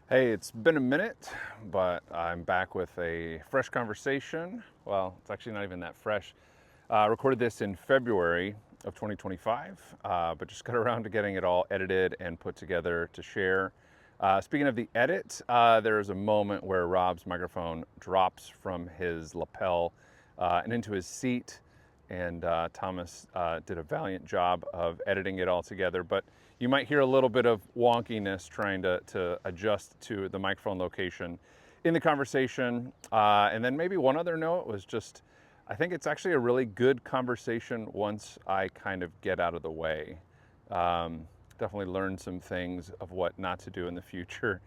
Hey, it's been a minute, but I'm back with a fresh conversation. Well, it's actually not even that fresh. I recorded this in February of 2025, but just got around to getting it all edited and put together to share. Speaking of the edit, there is a moment where Rob's microphone drops from his lapel and into his seat, and Thomas did a valiant job of editing it all together. But you might hear a little bit of wonkiness trying to adjust to the microphone location in the conversation. And then maybe one other note was just, I think it's actually a really good conversation once I kind of get out of the way. Definitely learned some things of what not to do in the future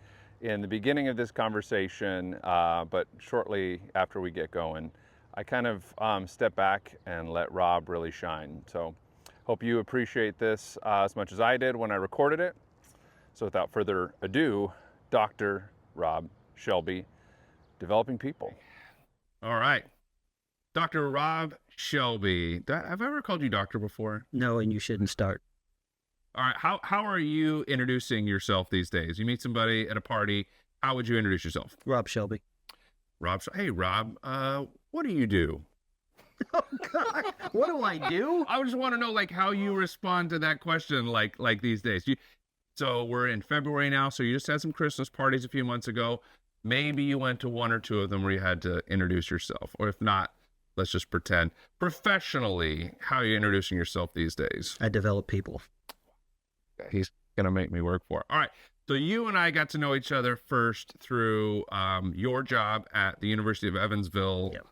in the beginning of this conversation, but shortly after we get going, I kind of step back and let Rob really shine. So hope you appreciate this as much as I did when I recorded it. So without further ado, Dr. Rob Shelby, Developing People. All right. Dr. Rob Shelby. Have I ever called you doctor before? No, and you shouldn't start. All right. How are you introducing yourself these days? You meet somebody at a party. How would you introduce yourself? Rob Shelby. Rob. Hey, Rob. What do you do? Oh God, what do I do? I just want to know, like, how you respond to that question, like these days. So we're in February now. So you just had some Christmas parties a few months ago. Maybe you went to one or two of them where you had to introduce yourself, or if not, let's just pretend professionally. How are you introducing yourself these days? I develop people. He's gonna make me work for it. All right. So you and I got to know each other first through your job at the University of Evansville. Yep.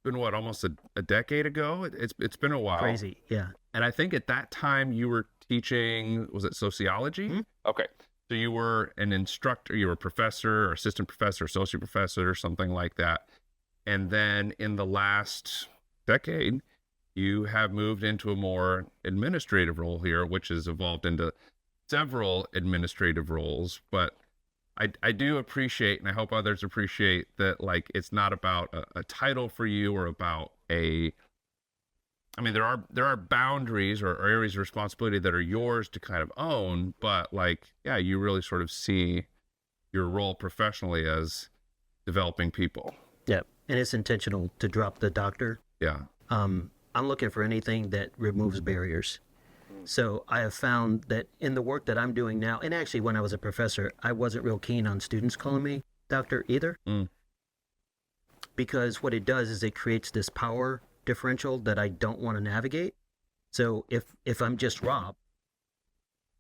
Been what, almost a decade ago? It's been a while. Crazy, yeah. And I think at that time you were teaching, was it sociology? Mm-hmm. Okay. So you were an instructor, you were a professor or assistant professor, associate professor, or something like that. And then in the last decade, you have moved into a more administrative role here, which has evolved into several administrative roles. But I do appreciate, and I hope others appreciate that, like, it's not about a title for you or about I mean, there are boundaries or areas of responsibility that are yours to kind of own, but like, yeah, you really sort of see your role professionally as developing people. Yep. And it's intentional to drop the doctor. Yeah. I'm looking for anything that removes barriers. So I have found that in the work that I'm doing now, and actually when I was a professor, I wasn't real keen on students calling me doctor either. Because what it does is it creates this power differential that I don't want to navigate. So if I'm just Rob,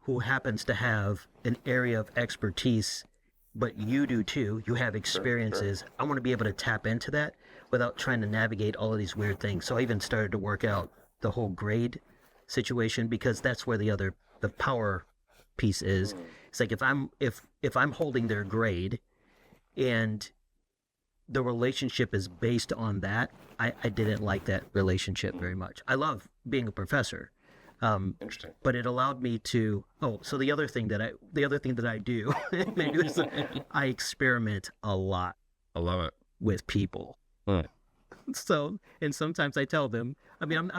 who happens to have an area of expertise, but you do too, you have experiences, I want to be able to tap into that without trying to navigate all of these weird things. So I even started to work out the whole grade situation, because that's where the power piece is. It's like if I'm holding their grade and the relationship is based on that, I didn't like that relationship very much. I love being a professor. Interesting. But it allowed me to, so the other thing that I do, maybe this, I experiment a lot. I love it. With people. So, and sometimes I tell them, I mean,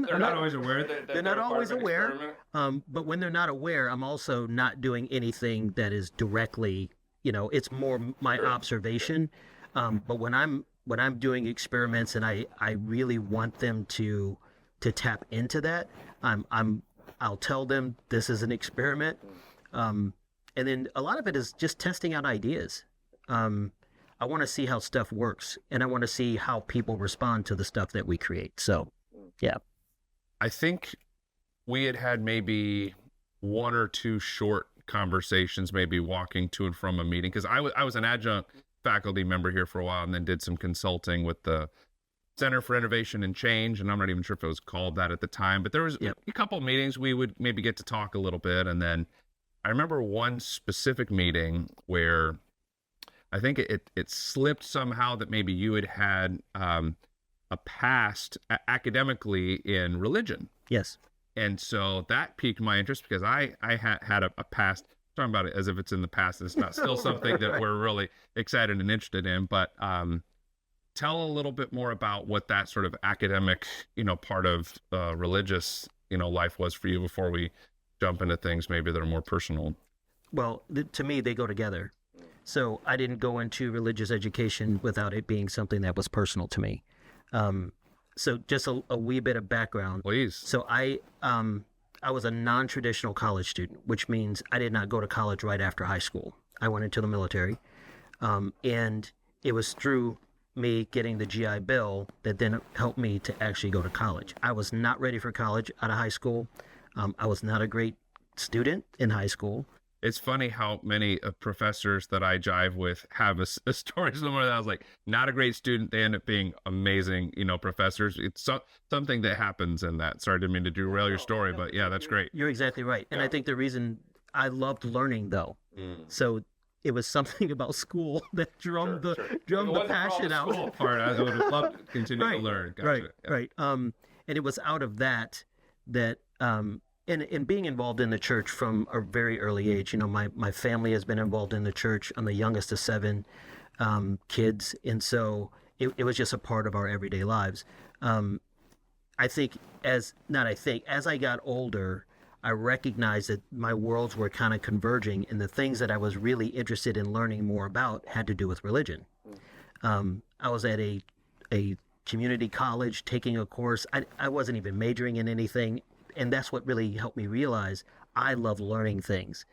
They're not always aware. They're not always aware. But when they're not aware, I'm also not doing anything that is directly, it's more my observation. But when I'm doing experiments and I really want them to tap into that, I'll tell them this is an experiment. And then a lot of it is just testing out ideas. I want to see how stuff works, and I want to see how people respond to the stuff that we create. So, yeah. I think we had maybe one or two short conversations, maybe walking to and from a meeting, because I was an adjunct faculty member here for a while and then did some consulting with the Center for Innovation and Change, and I'm not even sure if it was called that at the time, but there was a couple of meetings we would maybe get to talk a little bit. And then I remember one specific meeting where I think it slipped somehow that maybe you had a past academically in religion. Yes. And so that piqued my interest, because I had a past, talking about it as if it's in the past, and it's not still something that we're really excited and interested in. But tell a little bit more about what that sort of academic, part of religious, life was for you before we jump into things maybe that are more personal. Well, to me, they go together. So I didn't go into religious education without it being something that was personal to me. Um, so just a wee bit of background. Please. So I was a non-traditional college student, which means I did not go to college right after high school. I went into the military, and it was through me getting the GI Bill that then helped me to actually go to college. I was not ready for college out of high school. I was not a great student in high school. It's funny how many professors that I jive with have a story similar to that. I was like, not a great student. They end up being amazing, professors. It's something that happens in that. Sorry, didn't mean to derail your story, but yeah, that's great. You're exactly right. And I think the reason I loved learning, though, so it was something about school that drummed the passion out. Part, I would have loved to continue to learn. Gotcha. Right, Yeah. right. And it was out of that and being involved in the church from a very early age. My family has been involved in the church. I'm the youngest of 7 kids, and so it was just a part of our everyday lives. As I got older, I recognized that my worlds were kind of converging, and the things that I was really interested in learning more about had to do with religion. I was at a community college taking a course. I wasn't even majoring in anything. And that's what really helped me realize I love learning things,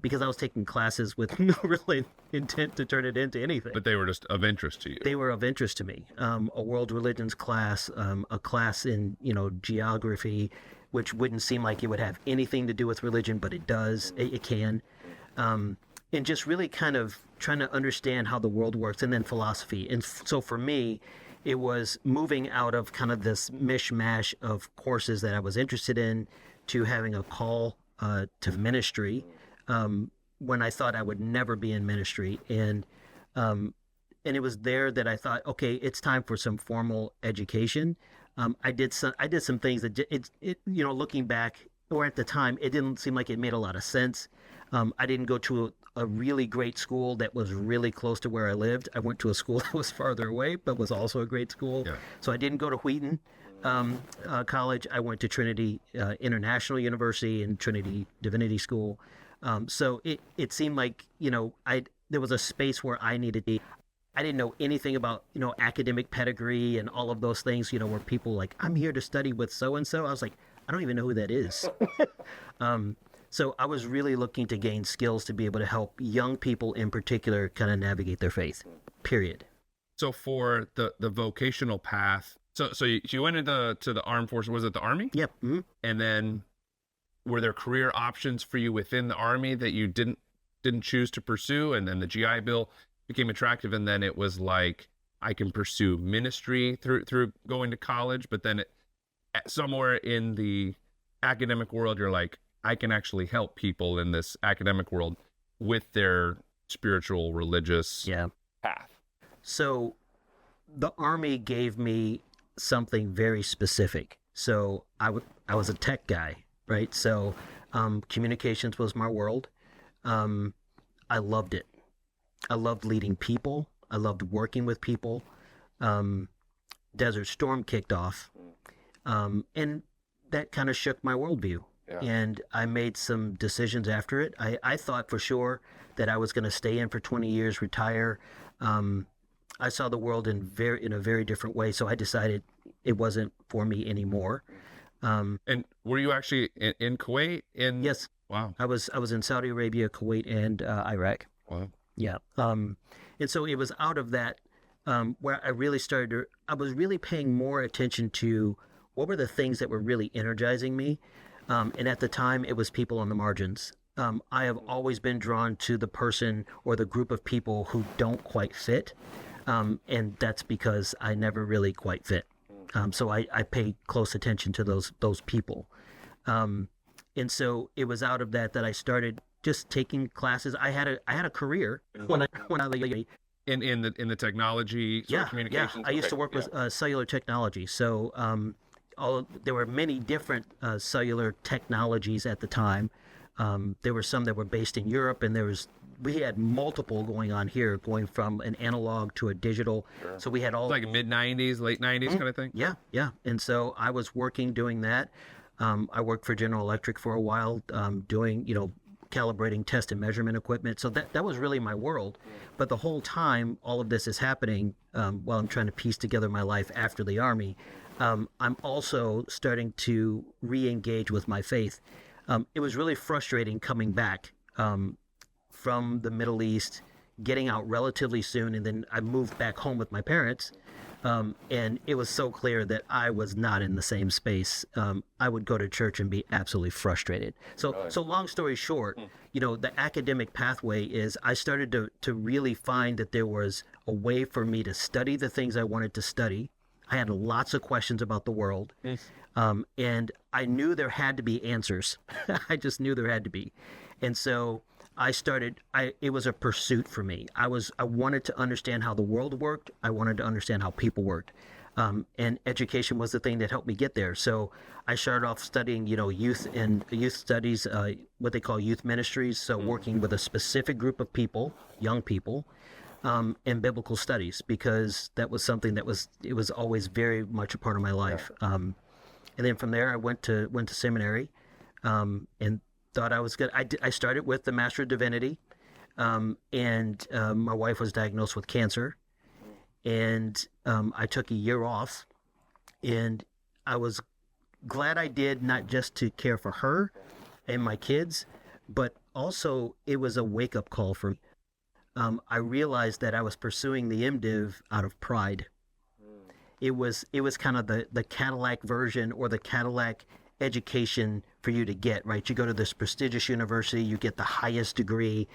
because I was taking classes with no really intent to turn it into anything. But they were just of interest to you. They were of interest to me. A world religions class, a class in geography, which wouldn't seem like it would have anything to do with religion, but it does. It can. And just really kind of trying to understand how the world works, and then philosophy. And so for me, it was moving out of kind of this mishmash of courses that I was interested in to having a call to ministry, when I thought I would never be in ministry. And it was there that I thought, okay, it's time for some formal education. I did some things that looking back, or at the time, it didn't seem like it made a lot of sense. I didn't go to a really great school that was really close to where I lived. I went to a school that was farther away, but was also a great school. Yeah. So I didn't go to Wheaton College. I went to Trinity International University and Trinity Divinity School. So it seemed like, there was a space where I needed to be. I didn't know anything about, academic pedigree and all of those things, where people like, I'm here to study with so-and-so. I was like, I don't even know who that is. So I was really looking to gain skills to be able to help young people in particular kind of navigate their faith, period. So for the vocational path, so you went into the armed forces. Was it the Army? Yep. Mm-hmm. And then were there career options for you within the Army that you didn't choose to pursue? And then the GI Bill became attractive, and then it was like, I can pursue ministry through going to college, but then somewhere in the academic world, you're like, I can actually help people in this academic world with their spiritual, religious path. So the Army gave me something very specific. So I was a tech guy, right? So communications was my world. I loved it. I loved leading people. I loved working with people. Desert Storm kicked off, and that kind of shook my worldview. Yeah. And I made some decisions after it. I thought for sure that I was going to stay in for 20 years, retire. I saw the world in a very different way, so I decided it wasn't for me anymore. And were you actually in Kuwait? Yes. Wow. I was in Saudi Arabia, Kuwait, and Iraq. Wow. Yeah. And so it was out of that where I really I was really paying more attention to what were the things that were really energizing me. And at the time, it was people on the margins. I have always been drawn to the person or the group of people who don't quite fit. And that's because I never really quite fit. So I pay close attention to those people. And so it was out of that I started just taking classes. I had a career when I in the technology communications. I used to work with cellular technology. So there were many different cellular technologies at the time. There were some that were based in Europe, and we had multiple going on here, going from an analog to a digital. Sure. So we had all like mid 90s, late 90s kind of thing. Yeah. And so I was doing that. I worked for General Electric for a while, doing calibrating test and measurement equipment. So that was really my world. But the whole time all of this is happening, while I'm trying to piece together my life after the Army, I'm also starting to re-engage with my faith. It was really frustrating coming back from the Middle East, getting out relatively soon, and then I moved back home with my parents. And it was so clear that I was not in the same space. I would go to church and be absolutely frustrated. So long story short, the academic pathway is I started to really find that there was a way for me to study the things I wanted to study. I had lots of questions about the world. And I knew there had to be answers. I just knew there had to be. And so it was a pursuit for me. I wanted to understand how the world worked. I wanted to understand how people worked. And education was the thing that helped me get there. So I started off studying, youth studies, what they call youth ministries. So working with a specific group of people, young people, and biblical studies, because that was something it was always very much a part of my life. And then from there, I went to seminary, and thought I was good. I started with the Master of Divinity, and my wife was diagnosed with cancer, and I took a year off, and I was glad I did, not just to care for her and my kids, but also it was a wake-up call for me. I realized that I was pursuing the MDiv out of pride. It was kind of the Cadillac version, or the Cadillac education for you to get, right? You go to this prestigious university, you get the highest degree.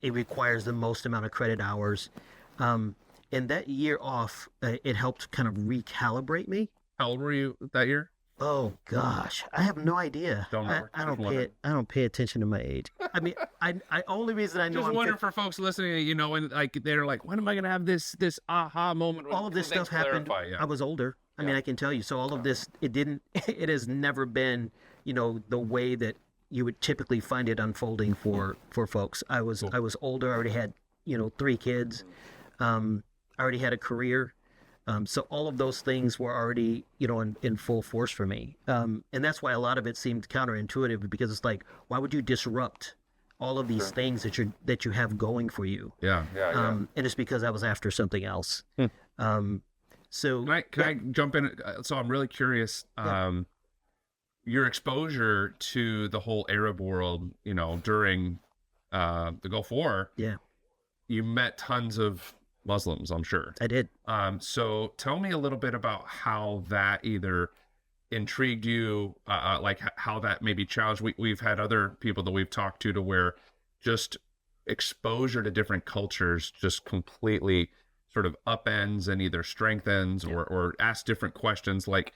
It requires the most amount of credit hours. And that year off, it helped kind of recalibrate me. How old were you that year? Oh gosh, I have no idea. I don't pay attention to my age. I mean, I only reason I know. Just wondering for folks listening, and like they're like, when am I going to have this aha moment? All of this stuff happened. Yeah. I was older. I mean, I can tell you. So all of this, it has never been, the way that you would typically find it unfolding for folks. I was older. I already had, 3 kids. I already had a career. So all of those things were already, in full force for me. And that's why a lot of it seemed counterintuitive, because it's like, why would you disrupt all of these things that you have going for you? Yeah. And it's because I was after something else. So can I jump in? So I'm really curious. Your exposure to the whole Arab world, during the Gulf War. Yeah. You met tons of Muslims, I'm sure. I did. So tell me a little bit about how that either intrigued you, like how that maybe challenged. We've had other people that we've talked to where just exposure to different cultures just completely sort of upends and either strengthens or asks different questions. Like,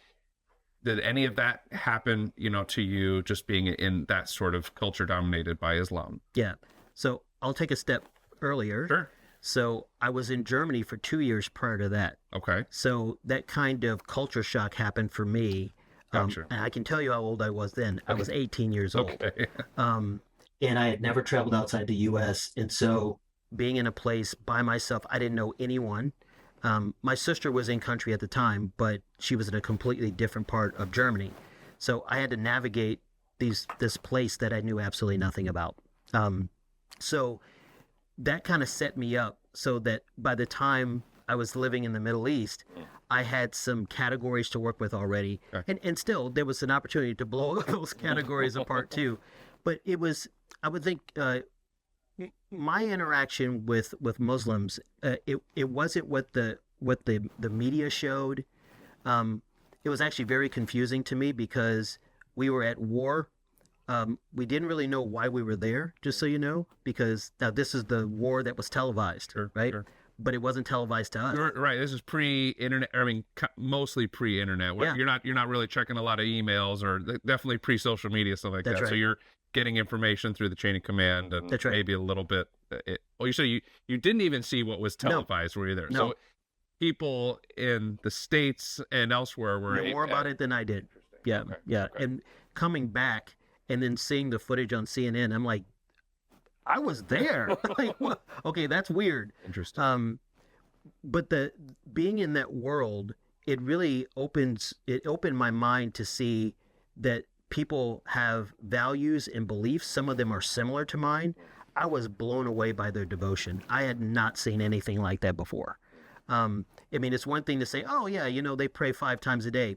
did any of that happen, to you, just being in that sort of culture dominated by Islam? Yeah. So I'll take a step earlier. Sure. So I was in Germany for 2 years prior to that. Okay. So that kind of culture shock happened for me. Gotcha. And I can tell you how old I was then. I was 18 years old. Okay. And I had never traveled outside the U.S. And so being in a place by myself, I didn't know anyone. My sister was in country at the time, but she was in a completely different part of Germany. So I had to navigate this place that I knew absolutely nothing about. So that kind of set me up so that by the time I was living in the Middle East, I had some categories to work with already. Okay. And still, there was an opportunity to blow those categories apart too. But it was, I would think, my interaction with Muslims, it wasn't what the media showed. It was actually very confusing to me because we were at war. We didn't really know why we were there, just so you know, because now this is the war that was televised, right? Sure. But it wasn't televised to us. Right. This is pre-internet. I mean, mostly pre-internet. Yeah. You're not really checking a lot of emails, or definitely pre-social media, stuff like that. Right. So you're getting information through the chain of command, and That's right. maybe a little bit. You said you didn't even see what was televised. No. Were you there? No. So people in the States and elsewhere were more about it than I did. Yeah, okay. Yeah. Okay. And coming back and then seeing the footage on CNN, I'm like, I was there. Like, what? Okay, that's weird. Interesting. But being in that world, it really opened my mind to see that people have values and beliefs. Some of them are similar to mine. I was blown away by their devotion. I had not seen anything like that before. I mean, it's one thing to say, oh, yeah, they pray 5 times a day.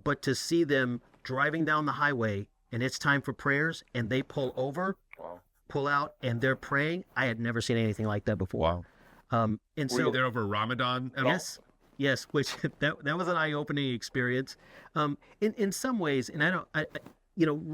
But to see them driving down the highway and it's time for prayers and they pull over, Wow. pull out, and they're praying, I had never seen anything like that before. Wow. And Were you there over Ramadan at yes, yes, which that was an eye-opening experience. In some ways, and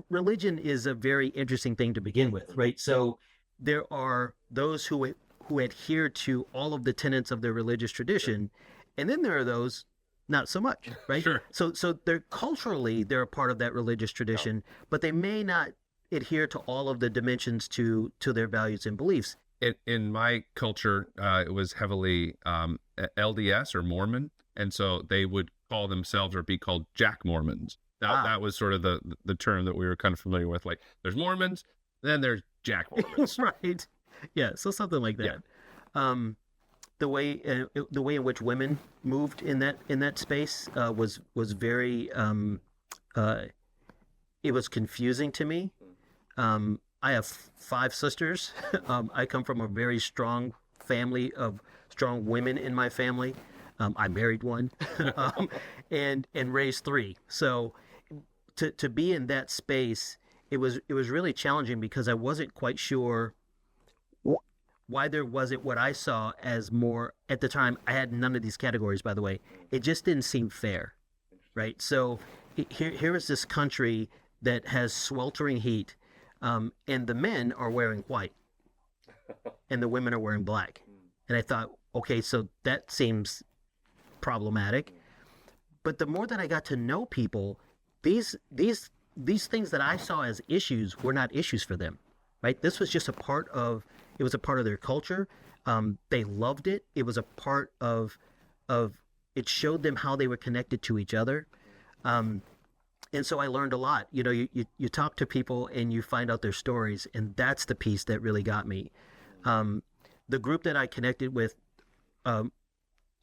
religion is a very interesting thing to begin with, right? So there are those who adhere to all of the tenets of their religious tradition, and then there are those not so much, right? Sure. So they're culturally they're a part of that religious tradition, but they may not adhere to all of the dimensions to their values and beliefs. In my culture, it was heavily LDS or Mormon, and so they would call themselves or be called Jack Mormons. That was sort of the term that we were kind of familiar with. Like, there's Mormons, then there's Jack Mormons. Right. Yeah. So something like that. Yeah. The way in which women moved in that space was very it was confusing to me. I have 5 sisters. I come from a very strong family of strong women in my family. I married one and raised 3. So to be in that space, it was really challenging because I wasn't quite sure why there wasn't what I saw as more at the time. I had none of these categories, by the way. It just didn't seem fair, right? So here is this country that has sweltering heat, and the men are wearing white, and the women are wearing black. And I thought, okay, so that seems problematic. But the more that I got to know people, these things that I saw as issues were not issues for them, right? This was just a part of their culture. They loved it. It was a part of it showed them how they were connected to each other. And so I learned a lot. You talk to people and you find out their stories, and that's the piece that really got me. The group that I connected with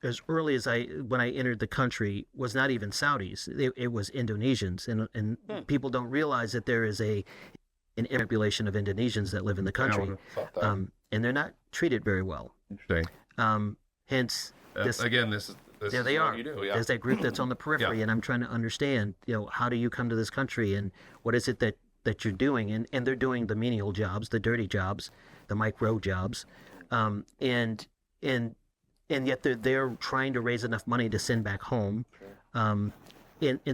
as early as when I entered the country was not even Saudis. It was Indonesians, and people don't realize that there is an immense population of Indonesians that live in the country, and they're not treated very well. Interesting. Hence, this there they are. You do, yeah. There's that group that's on the periphery, Yeah. and I'm trying to understand, how do you come to this country, and what is it that you're doing? And they're doing the menial jobs, the dirty jobs, the micro jobs, and yet they're trying to raise enough money to send back home, and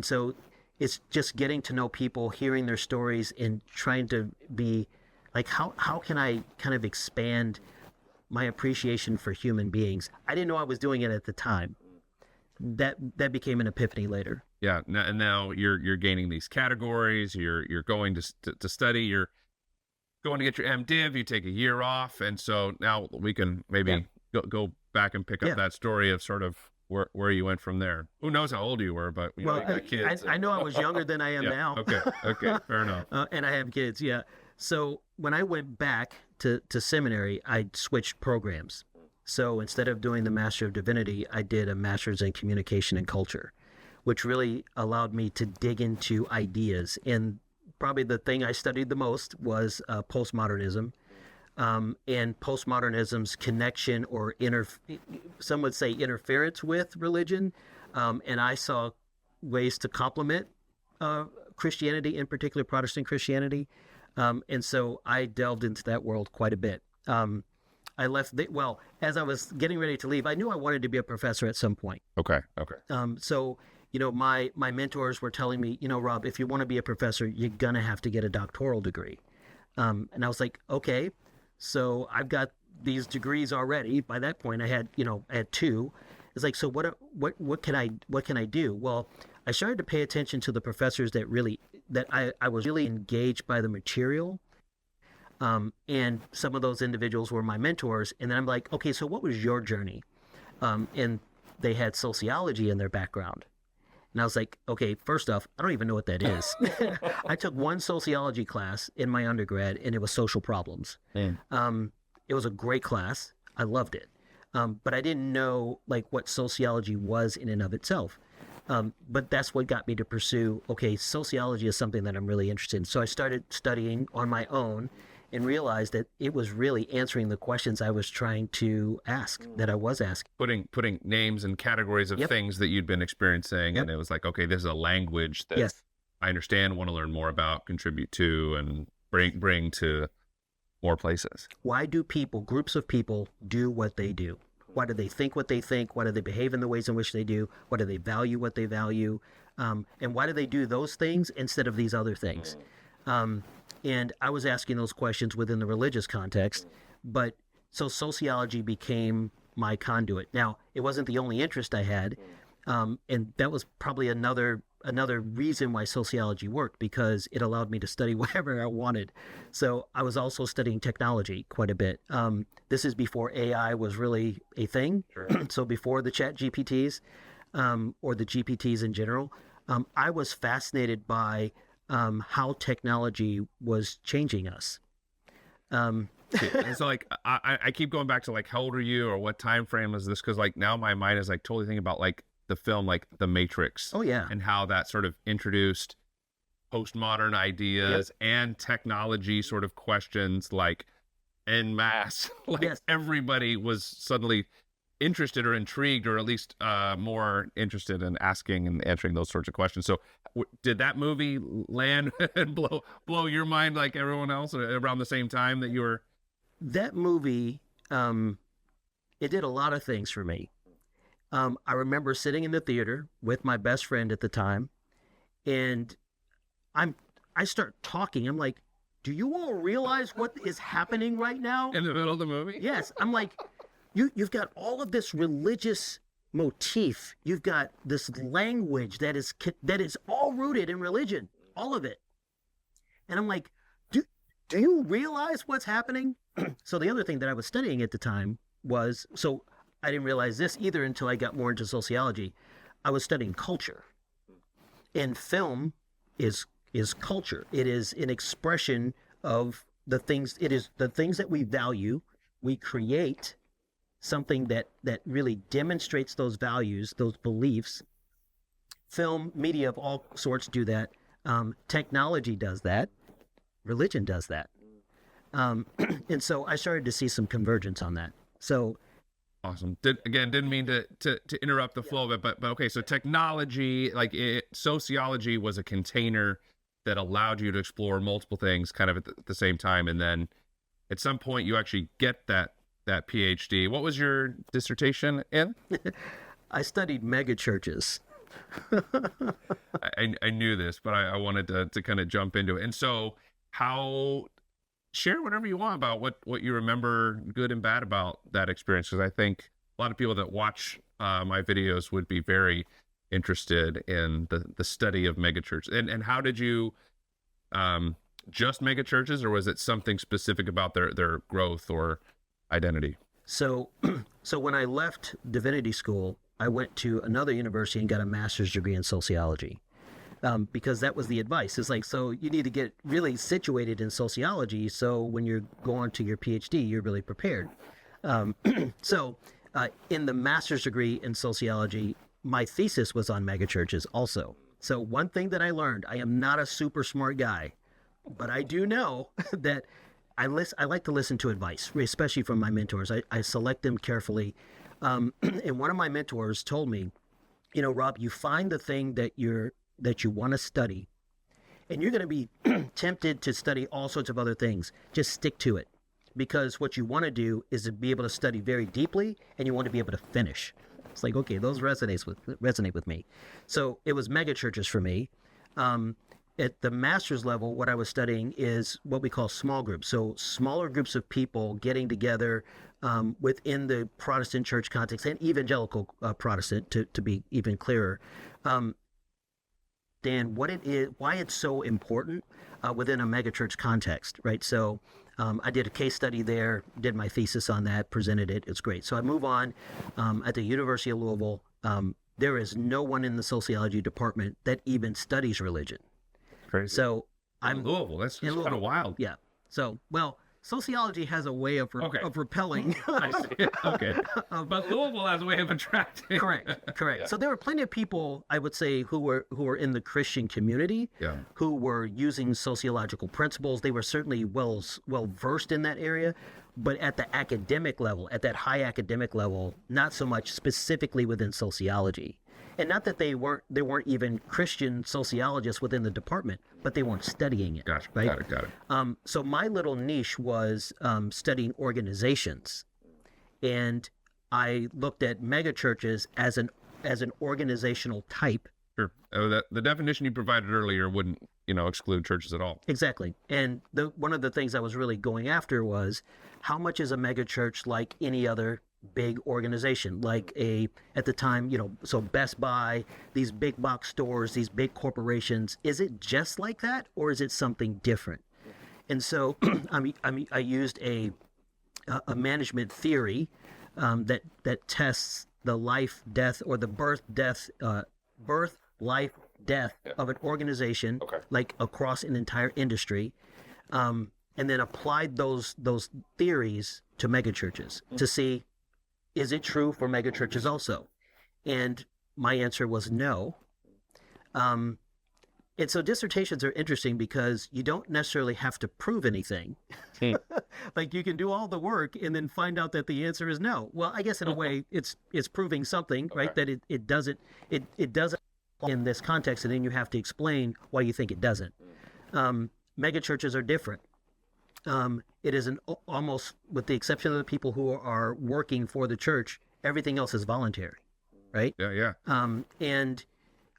so it's just getting to know people, hearing their stories, and trying to be like, how can I kind of expand my appreciation for human beings? I didn't know I was doing it at the time. That became an epiphany later. Yeah, and now you're gaining these categories. You're going to study. You're going to get your MDiv. You take a year off, and so now we can maybe go back and pick up that story of sort of where you went from there. Who knows how old you were, but you got kids. I know I was younger than I am now. Okay, fair enough. And I have kids. Yeah. So when I went back to seminary, I switched programs. So instead of doing the Master of Divinity, I did a Master's in Communication and Culture, which really allowed me to dig into ideas. And probably the thing I studied the most was postmodernism, and postmodernism's connection or some would say interference with religion. And I saw ways to complement Christianity, in particular Protestant Christianity. And so I delved into that world quite a bit. I left, as I was getting ready to leave, I knew I wanted to be a professor at some point. Okay. So, my mentors were telling me, Rob, if you want to be a professor, you're going to have to get a doctoral degree. And I was like, okay, so I've got these degrees already. By that point, I had 2. It's like, so what can I do? Well, I started to pay attention to the professors that I was really engaged by the material. And some of those individuals were my mentors. And then I'm like, okay, so what was your journey? And they had sociology in their background. And I was like, okay, first off, I don't even know what that is. I took one sociology class in my undergrad, and it was social problems. It was a great class. I loved it. But I didn't know what sociology was in and of itself. But that's what got me to pursue, okay, sociology is something that I'm really interested in. So I started studying on my own and realized that it was really answering the questions I was trying to ask, that I was asking. Putting names and categories of Yep. things that you'd been experiencing, Yep. and it was like, okay, this is a language that Yes. I understand, want to learn more about, contribute to, and bring to more places. Why do people, groups of people, do what they do? Why do they think what they think? Why do they behave in the ways in which they do? Why do they value what they value? And why do they do those things instead of these other things? And I was asking those questions within the religious context, but so sociology became my conduit. Now, it wasn't the only interest I had, and that was probably another reason why sociology worked, because it allowed me to study whatever I wanted. So I was also studying technology quite a bit. This is before AI was really a thing. Sure. So before the chat GPTs, or the GPTs in general, I was fascinated by how technology was changing us. And so like I keep going back to like, how old are you, or what time frame is this? Because like now my mind is like totally thinking about like the film like The Matrix. Oh yeah. And how that sort of introduced postmodern ideas and technology sort of questions like en masse. Like Yes. everybody was suddenly interested or intrigued, or at least more interested in asking and answering those sorts of questions. So did that movie land and blow your mind like everyone else around the same time that you were? That movie, it did a lot of things for me. I remember sitting in the theater with my best friend at the time, and I start talking. I'm like, do you all realize what is happening right now? In the middle of the movie? Yes. I'm like, you've got all of this religious motif. You've got this language that is all rooted in religion, all of it. And I'm like, do you realize what's happening? So the other thing that I was studying at the time was, so I didn't realize this either until I got more into sociology. I was studying culture. And film is culture. It is an expression of the things, it is the things that we value. We create something that really demonstrates those values, those beliefs. Film, media of all sorts do that. Technology does that. Religion does that. And so I started to see some convergence on that. So awesome. Didn't mean to interrupt the flow of it, but okay, so technology, like sociology was a container that allowed you to explore multiple things kind of at the same time, and then at some point you actually get that PhD. What was your dissertation in? I studied megachurches. I knew this, but I wanted to kind of jump into it. And so share whatever you want about what you remember, good and bad, about that experience, because I think a lot of people that watch my videos would be very interested in the study of megachurches. And how did you just megachurches, or was it something specific about their growth or identity? So when I left divinity school, I went to another university and got a master's degree in sociology. Because that was the advice. It's like, so you need to get really situated in sociology, so when you're going to your PhD, you're really prepared. So in the master's degree in sociology, my thesis was on megachurches also. So one thing that I learned, I am not a super smart guy, but I do know that I like to listen to advice, especially from my mentors. I select them carefully. And one of my mentors told me, Rob, you find the thing that you want to study, and you're going to be tempted to study all sorts of other things. Just stick to it, because what you want to do is to be able to study very deeply, and you want to be able to finish. It's like, okay, those resonate with me. So it was megachurches for me. At the master's level, what I was studying is what we call small groups. So smaller groups of people getting together within the Protestant church context, and evangelical Protestant, to be even clearer. Dan, what it is, why it's so important within a megachurch context, right? So I did a case study there, did my thesis on that, presented it. It's great. So I move on. At the University of Louisville, there is no one in the sociology department that even studies religion. Crazy. So I'm Louisville. That's kind of wild. Yeah. So sociology has a way of Okay. of repelling. I see. Okay. But Louisville has a way of attracting. Correct. So there were plenty of people, I would say, who were in the Christian community, Yeah. who were using sociological principles. They were certainly well versed in that area, but at the academic level, at that high academic level, not so much specifically within sociology. And not that they weren't even Christian sociologists within the department, but they weren't studying it. Gotcha. Right? Got it. So my little niche was studying organizations, and I looked at megachurches as an organizational type. Sure. Oh, the definition you provided earlier wouldn't, exclude churches at all. Exactly. And one of the things I was really going after was how much is a megachurch like any other big organization, like at the time, so Best Buy, these big box stores, these big corporations, is it just like that, or is it something different? And so I used a management theory that tests the life, death, or the birth, life, death of an organization, like across an entire industry, and then applied those theories to megachurches to see, is it true for megachurches also? And my answer was no. And so dissertations are interesting because you don't necessarily have to prove anything. Like you can do all the work and then find out that the answer is no. Well, I guess in a way it's proving something, right? That it doesn't in this context, and then you have to explain why you think it doesn't. Megachurches are different. It is almost, with the exception of the people who are working for the church, everything else is voluntary, right? Yeah. And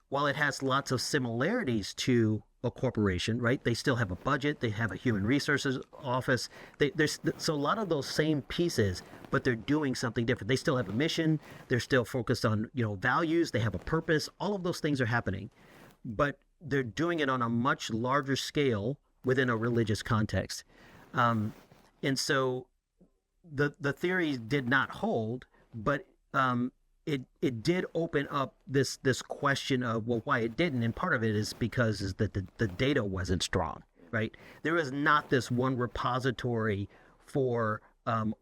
while it has lots of similarities to a corporation, right? They still have a budget, they have a human resources office. So a lot of those same pieces, but they're doing something different. They still have a mission. They're still focused on, values. They have a purpose. All of those things are happening, but they're doing it on a much larger scale within a religious context. And so the theory did not hold, but it did open up this question of, well, why it didn't. And part of it is because that the data wasn't strong, right? There is not this one repository for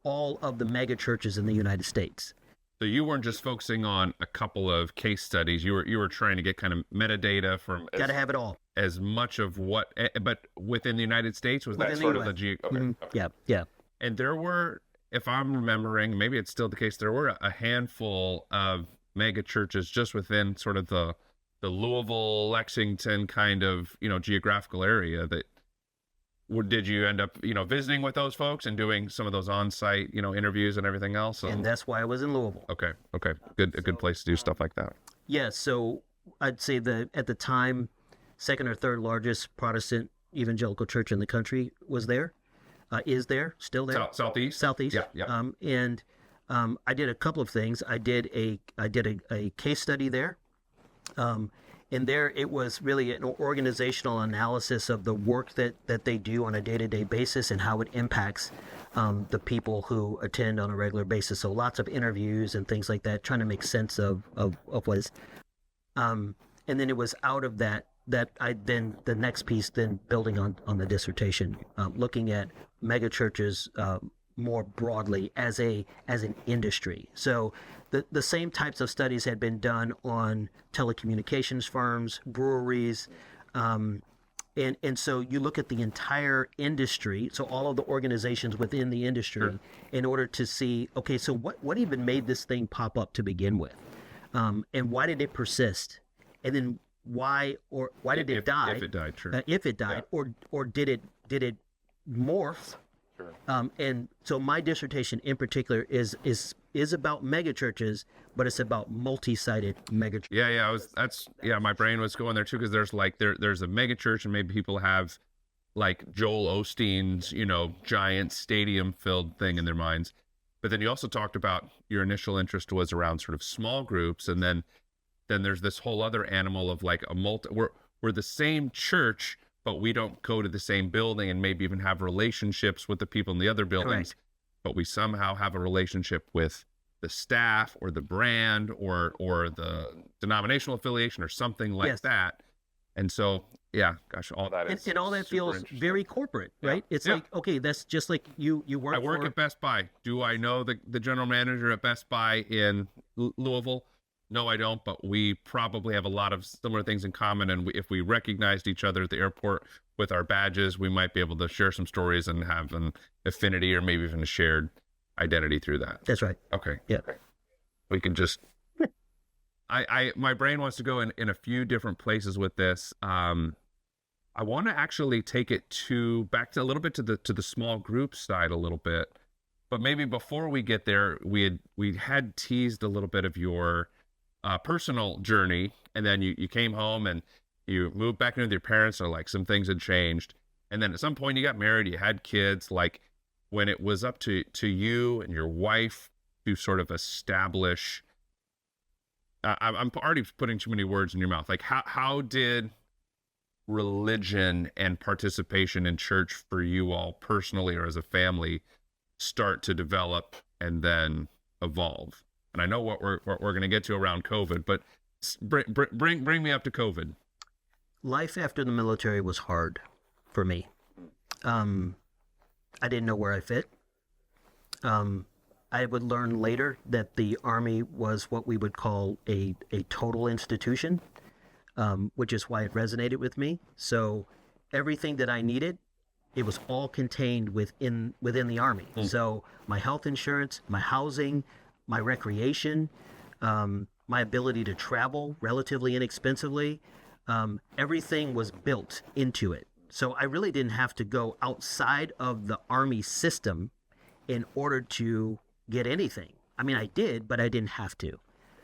all of the mega churches in the United States. So you weren't just focusing on a couple of case studies. You were trying to get kind of metadata from. Got to have it all. As much of what, but within the United States, was that sort of the Okay. Yeah. And there were, if I'm remembering, maybe it's still the case, there were a handful of mega churches just within sort of the Louisville, Lexington kind of, geographical area that. Did you end up, visiting with those folks and doing some of those on-site, interviews and everything else? And that's why I was in Louisville. Okay. A good place to do stuff like that. Yeah. So I'd say at the time, second or third largest Protestant evangelical church in the country was there, still there. Southeast. Yeah. And I did a couple of things. I did a case study there. And there it was really an organizational analysis of the work that they do on a day-to-day basis and how it impacts the people who attend on a regular basis. So lots of interviews and things like that, trying to make sense of what is. And then it was out of that I then the next piece then building on the dissertation, looking at mega churches more broadly as an industry. So the same types of studies had been done on telecommunications firms, breweries, and so you look at the entire industry, so all of the organizations within the industry, in order to see, okay, so what even made this thing pop up to begin with, and why did it persist, and then why did it die? If it died, if it died, or did it morph? And so my dissertation in particular is about megachurches, but it's about multi-sided megachurches. My brain was going there too, because there's there's a megachurch and maybe people have like Joel Osteen's, giant stadium filled thing in their minds. But then you also talked about your initial interest was around sort of small groups, and then there's this whole other animal of like we're the same church, but we don't go to the same building and maybe even have relationships with the people in the other buildings. Correct. But we somehow have a relationship with the staff or the brand or the denominational affiliation or something like that. And so, yeah, gosh, all that is And all that super feels interesting. very corporate, Yeah. right? It's Yeah. like, okay, that's just like you work I work for at Best Buy. Do I know the general manager at Best Buy in Louisville? No, I don't, but we probably have a lot of similar things in common. And if we recognized each other at the airport with our badges, we might be able to share some stories and have an affinity or maybe even a shared identity through that. That's right. Okay. Yeah. Okay. We can just my brain wants to go in a few different places with this. I want to actually take it back to a little bit to the small group side a little bit, but maybe before we get there, we had teased a little bit of your personal journey, and then you came home and you moved back in with your parents, or like some things had changed, and then at some point you got married, you had kids. Like when it was up to you and your wife to sort of establish. I'm already putting too many words in your mouth. Like how did religion and participation in church for you all personally or as a family start to develop and then evolve? And I know what we're going to get to around COVID, but bring me up to COVID. Life after the military was hard for me. I didn't know where I fit. I would learn later that the Army was what we would call a total institution, which is why it resonated with me. So everything that I needed, it was all contained within the Army. So my health insurance, my housing, my recreation, my ability to travel relatively inexpensively, everything was built into it. So I really didn't have to go outside of the Army system in order to get anything. I mean, I did, but I didn't have to.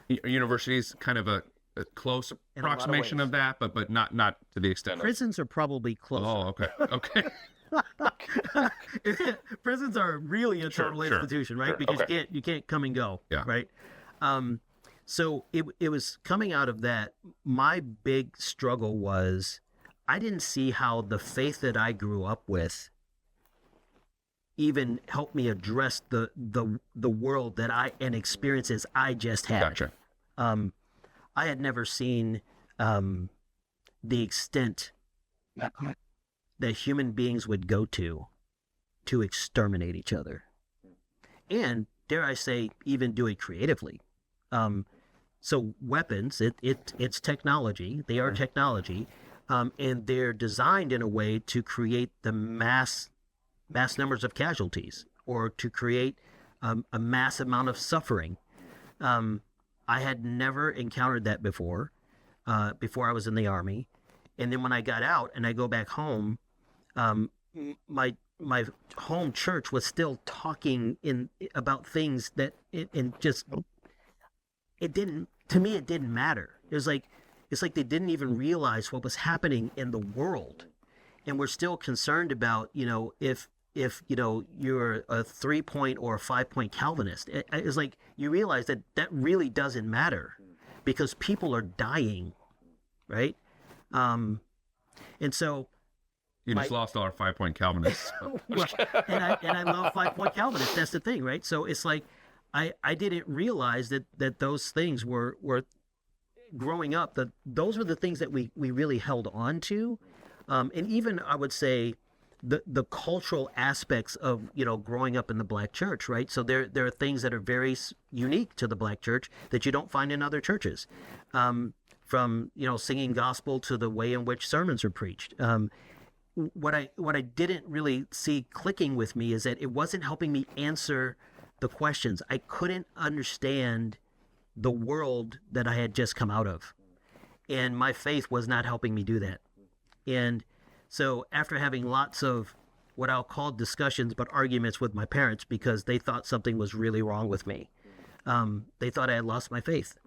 University is kind of a close approximation of that, but not to the extent of prisons are probably closer. Oh, okay. Prisons are really a total institution, right? Sure. Because Okay. you can't come and go, Yeah. right? So it was coming out of that. My big struggle was I didn't see how the faith that I grew up with even helped me address the world that and experiences I just had. Gotcha. I had never seen the extent that human beings would go to exterminate each other, and dare I say, even do it creatively. So weapons, it's technology. They are technology, and they're designed in a way to create the mass numbers of casualties, or to create a mass amount of suffering. I had never encountered that before I was in the Army. And then when I got out and I go back home, my home church was still talking about things that it didn't matter. It's like they didn't even realize what was happening in the world. And we're still concerned about, if you're a 3-point or a 5-point Calvinist. It's like you realize that really doesn't matter, because people are dying, right? And so You just lost all our 5-point Calvinists. well, and I love 5-point Calvinists. That's the thing, right? So it's like I didn't realize that those things were growing up. Those were the things that we really held on to, and even I would say the cultural aspects of growing up in the Black church, right? So there are things that are very unique to the Black church that you don't find in other churches, from singing gospel to the way in which sermons are preached. What I didn't really see clicking with me is that it wasn't helping me answer the questions. I couldn't understand the world that I had just come out of, and my faith was not helping me do that. And so after having lots of what I'll call discussions, but arguments with my parents, because they thought something was really wrong with me, they thought I had lost my faith,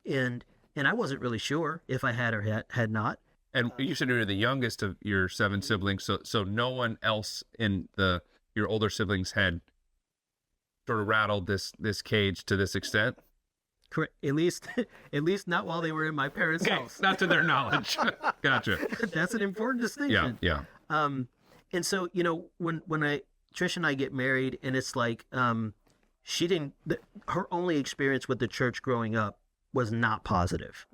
and I wasn't really sure if I had or had not. And you said you're the youngest of your 7 siblings, so no one else in your older siblings had sort of rattled this cage to this extent? Correct. At least not while they were in my parents' house. Not to their knowledge. Gotcha. That's an important distinction. Yeah. And so when Trish and I get married, and it's like her only experience with the church growing up was not positive.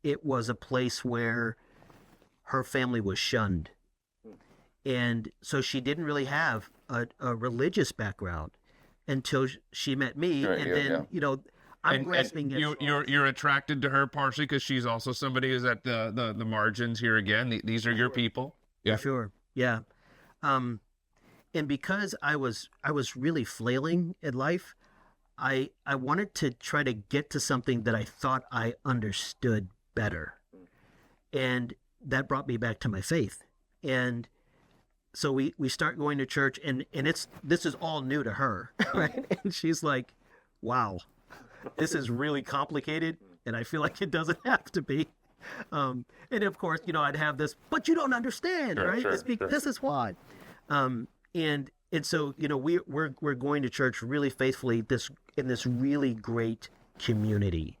it was a place where her family was shunned. And so she didn't really have a religious background until she met me. Right, And yeah, then, yeah. I'm grasping at you're attracted to her partially because she's also somebody who's at the margins here again. These are your people. for sure. Yeah. Um, and because I was really flailing in life, I wanted to try to get to something that I thought I understood better. And that brought me back to my faith. And so we start going to church, and this is all new to her, right? And she's like, wow, this is really complicated, and I feel like it doesn't have to be. And of course, I'd have this, but you don't understand, Sure, right? sure, sure. This is why. And so we're going to church really faithfully in this really great community.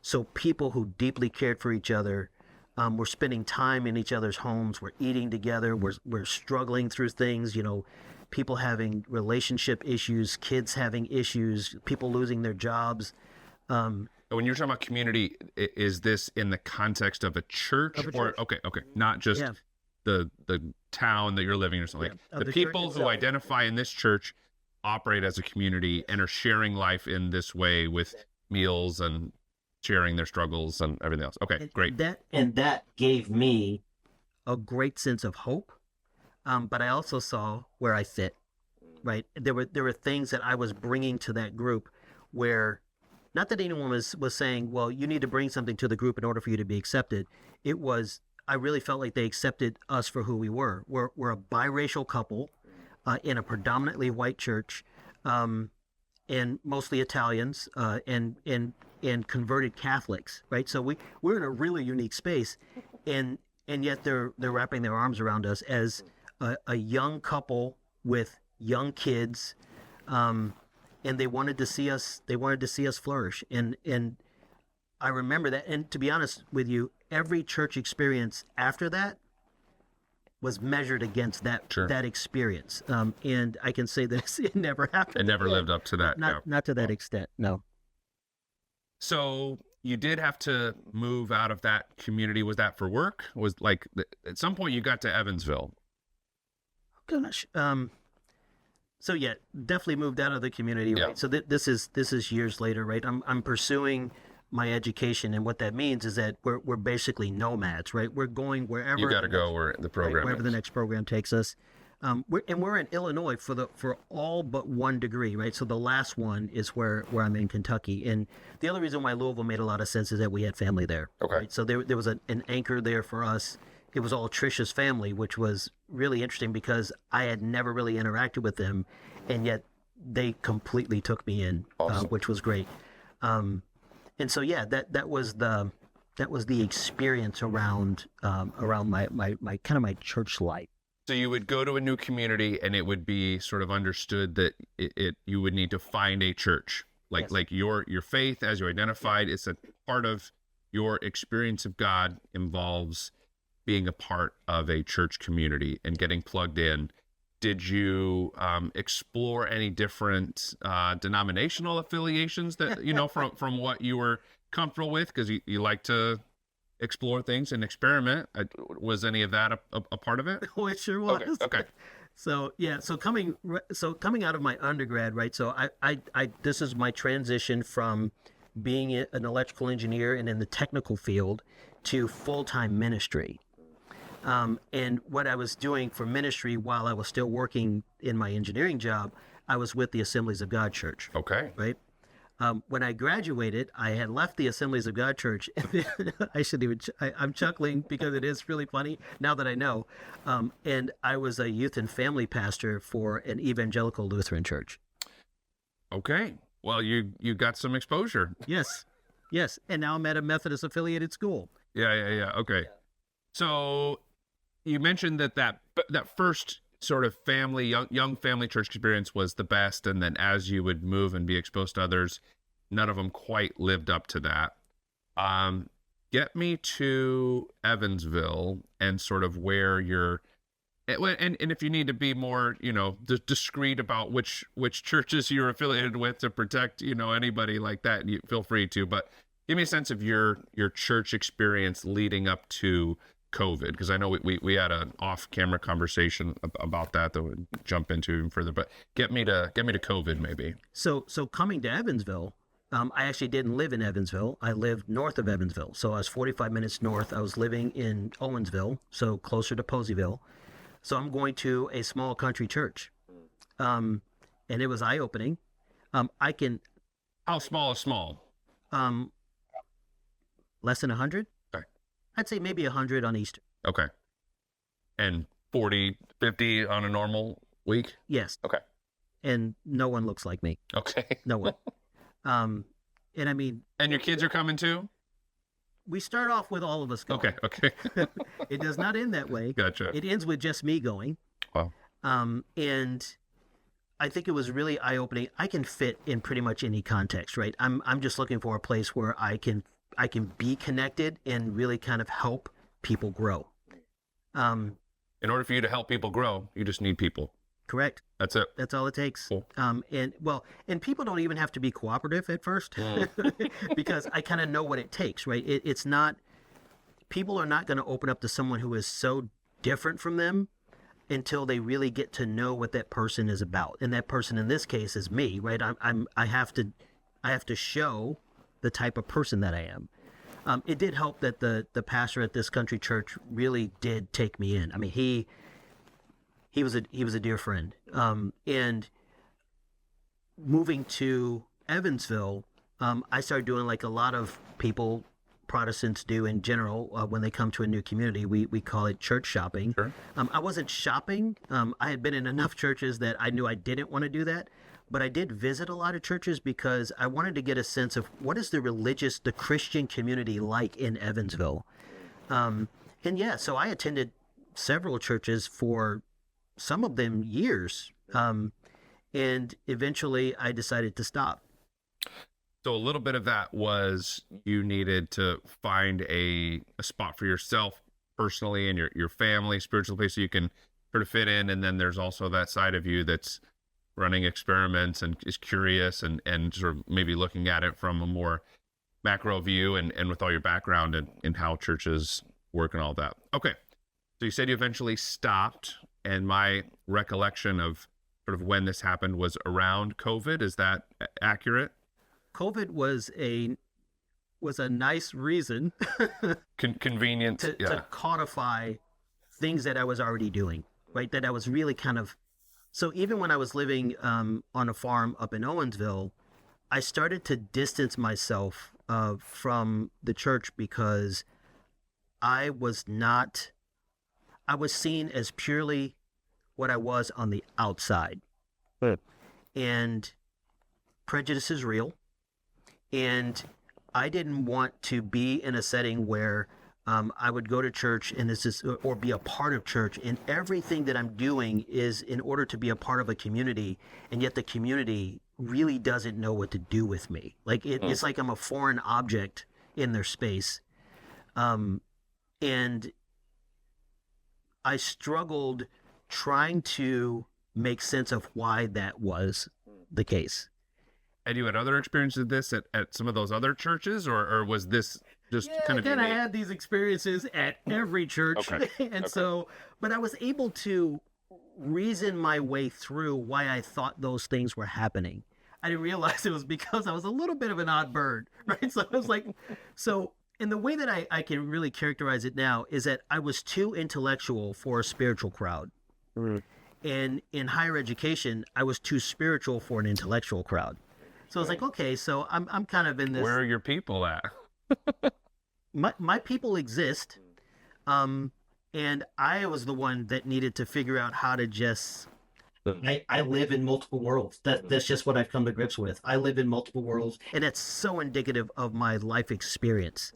So people who deeply cared for each other. We're spending time in each other's homes. We're eating together. We're struggling through things. People having relationship issues, kids having issues, people losing their jobs. When you're talking about community, is this in the context of a church? Of a church. Okay, not just Yeah. the town that you're living in or something. Yeah, of The the church people who itself. identify in this church operate as a community and are sharing life in this way with meals and sharing their struggles and everything else. Okay, And great. That gave me a great sense of hope. But I also saw where I fit. Right. There were things that I was bringing to that group where, not that anyone was saying, well, you need to bring something to the group in order for you to be accepted. It was, I really felt like they accepted us for who we were. We're a biracial couple in a predominantly white church, and mostly Italians, and converted Catholics, right? So we're in a really unique space, and yet they're wrapping their arms around us as a young couple with young kids, and they wanted to see us flourish, and I remember that. And to be honest with you, every church experience after that was measured against that Sure. that experience, and I can say that it never happened. It never lived up to that. Not to that extent, no. So you did have to move out of that community. Was that for work? Was like at some point you got to Evansville? Gosh. So yeah, definitely moved out of the community, right? Yeah. So this is years later, right? I'm pursuing my education, and what that means is that we're basically nomads, right? We're going wherever You got to go where the program wherever is. the next program takes us. We're in Illinois for all but one degree, right? So the last one is where I'm in Kentucky, and the other reason why Louisville made a lot of sense is that we had family there. Okay. Right? So there was an anchor there for us. It was all Trisha's family, which was really interesting because I had never really interacted with them, and yet they completely took me in, Awesome. which was great. And so yeah, that was the experience around my kind of my church life. So you would go to a new community, and it would be sort of understood that you would need to find a church, Yes. like your faith as you identified. It's a part of your experience of God involves being a part of a church community and getting plugged in. Did you explore any different denominational affiliations that from what you were comfortable with, because you like to explore things and experiment? Was any of that a part of it? Oh, it sure was. Okay. So yeah, so coming out of my undergrad, right? So I this is my transition from being an electrical engineer and in the technical field to full-time ministry. And what I was doing for ministry while I was still working in my engineering job, I was with the Assemblies of God Church, Okay. right? When I graduated, I had left the Assemblies of God Church. I'm chuckling because it is really funny now that I know. And I was a youth and family pastor for an evangelical Lutheran church. Okay. Well, you got some exposure. Yes. And now I'm at a Methodist affiliated school. Yeah. Okay. So you mentioned that first sort of young family church experience was the best, and then as you would move and be exposed to others, none of them quite lived up to that. Get me to Evansville and sort of where you're, and if you need to be more, discreet about which churches you're affiliated with to protect, anybody like that, you feel free to. But Give me a sense of your church experience leading up to COVID, because I know we had an off-camera conversation about that we'll jump into even further. But get me to COVID maybe. So coming to Evansville, I actually didn't live in Evansville. I lived north of Evansville. So I was 45 minutes north. I was living in Owensville, so closer to Poseyville. So I'm going to a small country church. And it was eye-opening. How small is small? Less than 100? Okay. I'd say maybe 100 on Easter. Okay. And 40, 50 on a normal week? Yes. Okay. And no one looks like me. Okay. No one. And I mean... And your kids are coming too? We start off with all of us going. Okay. It does not end that way. Gotcha. It ends with just me going. Wow. And I think it was really eye-opening. I can fit in pretty much any context, right? I'm just looking for a place where I can be connected and really kind of help people grow. In order for you to help people grow, you just need people. Correct. That's it. That's all it takes. Cool. And people don't even have to be cooperative at first because I kind of know what it takes, right? It's not, people are not going to open up to someone who is so different from them until they really get to know what that person is about. And that person in this case is me, right? I have to show the type of person that I am. It did help that the pastor at this country church really did take me in. I mean, he was a dear friend. And moving to Evansville, I started doing like a lot of people, Protestants do in general, when they come to a new community. We call it church shopping. Sure. I wasn't shopping. I had been in enough churches that I knew I didn't want to do that. But I did visit a lot of churches because I wanted to get a sense of what is the Christian community like in Evansville. And yeah, so I attended several churches for some of them years. And eventually I decided to stop. So a little bit of that was you needed to find a spot for yourself personally and your family, spiritual place, so you can sort of fit in. And then there's also that side of you that's running experiments and is curious and sort of maybe looking at it from a more macro view and with all your background and how churches work and all that. Okay. So you said you eventually stopped, and my recollection of sort of when this happened was around COVID. Is that accurate? COVID was a nice reason Convenient to codify things that I was already doing, right? That I was really kind of, so even when I was living on a farm up in Owensville, I started to distance myself from the church because I was seen as purely what I was on the outside. Good. And prejudice is real. And I didn't want to be in a setting where I would go to church or be a part of church, and everything that I'm doing is in order to be a part of a community, and yet the community really doesn't know what to do with me. Like it's like I'm a foreign object in their space. And I struggled trying to make sense of why that was the case. Had you had other experiences of this at some of those other churches, or was this just kind of again, unique? I had these experiences at every church. Okay. And so, but I was able to reason my way through why I thought those things were happening. I didn't realize it was because I was a little bit of an odd bird, right? So I was like, and the way that I can really characterize it now is that I was too intellectual for a spiritual crowd. Mm-hmm. And in higher education, I was too spiritual for an intellectual crowd. So I was like, okay, so I'm kind of in this. Where are your people at? My people exist, and I was the one that needed to figure out how to just. I live in multiple worlds. That's just what I've come to grips with. I live in multiple worlds, and it's so indicative of my life experience.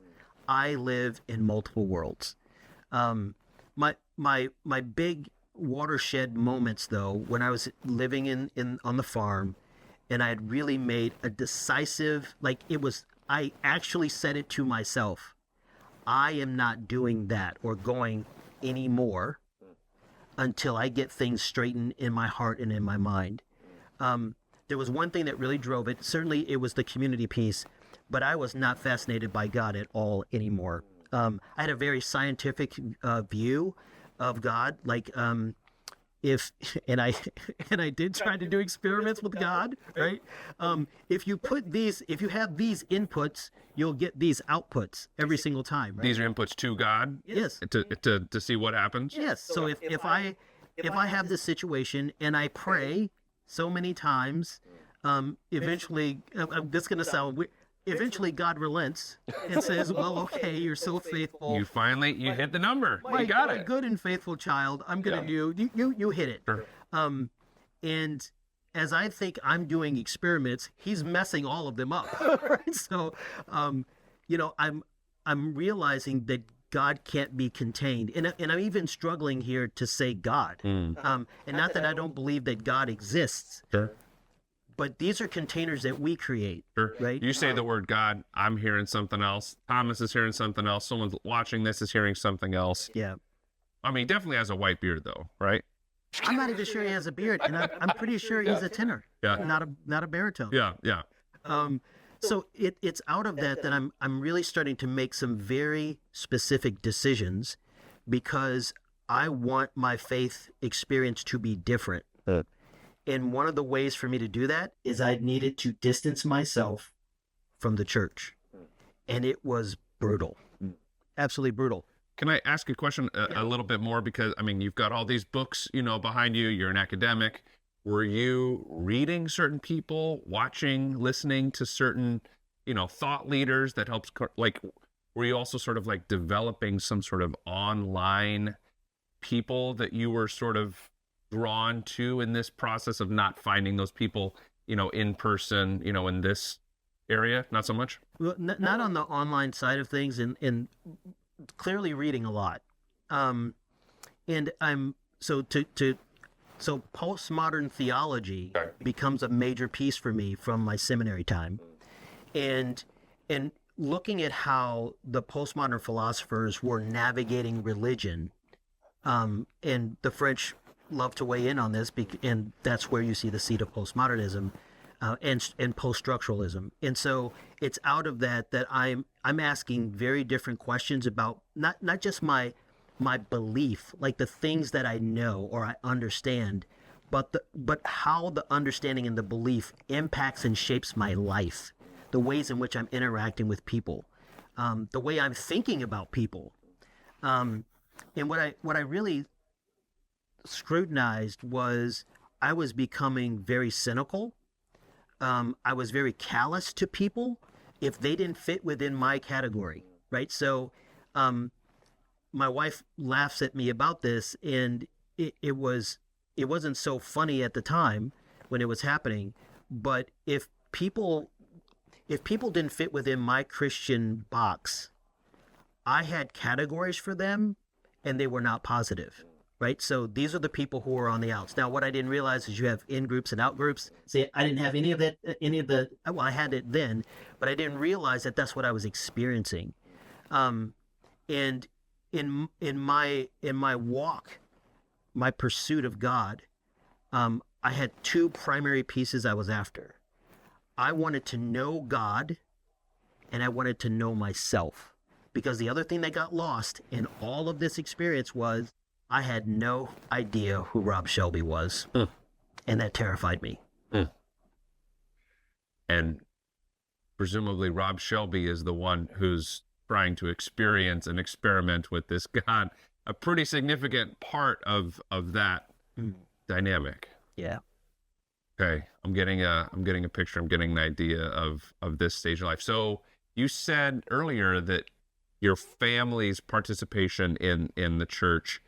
I live in multiple worlds. My big watershed moments, though, when I was living on the farm. And I had really made a decisive, I actually said it to myself, I am not doing that or going anymore until I get things straightened in my heart and in my mind. There was one thing that really drove it. Certainly it was the community piece, but I was not fascinated by God at all anymore. I had a very scientific view of God, like if and I and I did try to do experiments with God, right? If you have these inputs, you'll get these outputs every single time. Right? These are inputs to God. Yes. To see what happens. Yes. So if I have this situation and I pray so many times, eventually, this is going to sound weird. Eventually, God relents and says, "Well, okay, you're so faithful. You hit the number. You got my it. good and faithful child. I'm going to do. You hit it." Sure. And as I think I'm doing experiments, he's messing all of them up. Right? So, I'm realizing that God can't be contained, and I'm even struggling here to say God. And not that I don't believe that God exists. Sure. But these are containers that we create, Sure. right? You say the word God, I'm hearing something else. Thomas is hearing something else. Someone watching this is hearing something else. Yeah. I mean, he definitely has a white beard, though, right? I'm not even sure he has a beard, and I'm pretty sure he's a tenor, not a baritone. Yeah. So it's out of that I'm really starting to make some very specific decisions because I want my faith experience to be different. And one of the ways for me to do that is I needed to distance myself from the church. And it was brutal. Absolutely brutal. Can I ask a question a little bit more? Because, I mean, you've got all these books, behind you. You're an academic. Were you reading certain people, watching, listening to certain, thought leaders that helps, were you also sort of like developing some sort of online people that you were sort of drawn to in this process of not finding those people, in person, in this area? Not so much? Well, not on the online side of things, and clearly reading a lot. And I'm so postmodern theology becomes a major piece for me from my seminary time, and looking at how the postmodern philosophers were navigating religion, and the French love to weigh in on this, and that's where you see the seed of postmodernism and post-structuralism. And so it's out of that I'm asking very different questions about not just my belief, like the things that I know or I understand, but how the understanding and the belief impacts and shapes my life, the ways in which I'm interacting with people, the way I'm thinking about people, and what I really scrutinized was I was becoming very cynical. I was very callous to people if they didn't fit within my category, right? So my wife laughs at me about this, and it wasn't so funny at the time when it was happening, but if people didn't fit within my Christian box, I had categories for them, and they were not positive. Right. So these are the people who are on the outs. Now, what I didn't realize is you have in groups and out groups. See, I didn't have any of the, well, I had it then, but I didn't realize that that's what I was experiencing. And in my walk, my pursuit of God, I had two primary pieces I was after. I wanted to know God, and I wanted to know myself, because the other thing that got lost in all of this experience was I had no idea who Rob Shelby was, and that terrified me. And presumably Rob Shelby is the one who's trying to experience and experiment with this God, a pretty significant part of that dynamic. Yeah. Okay, I'm getting a picture. I'm getting an idea of this stage of life. So you said earlier that your family's participation in the church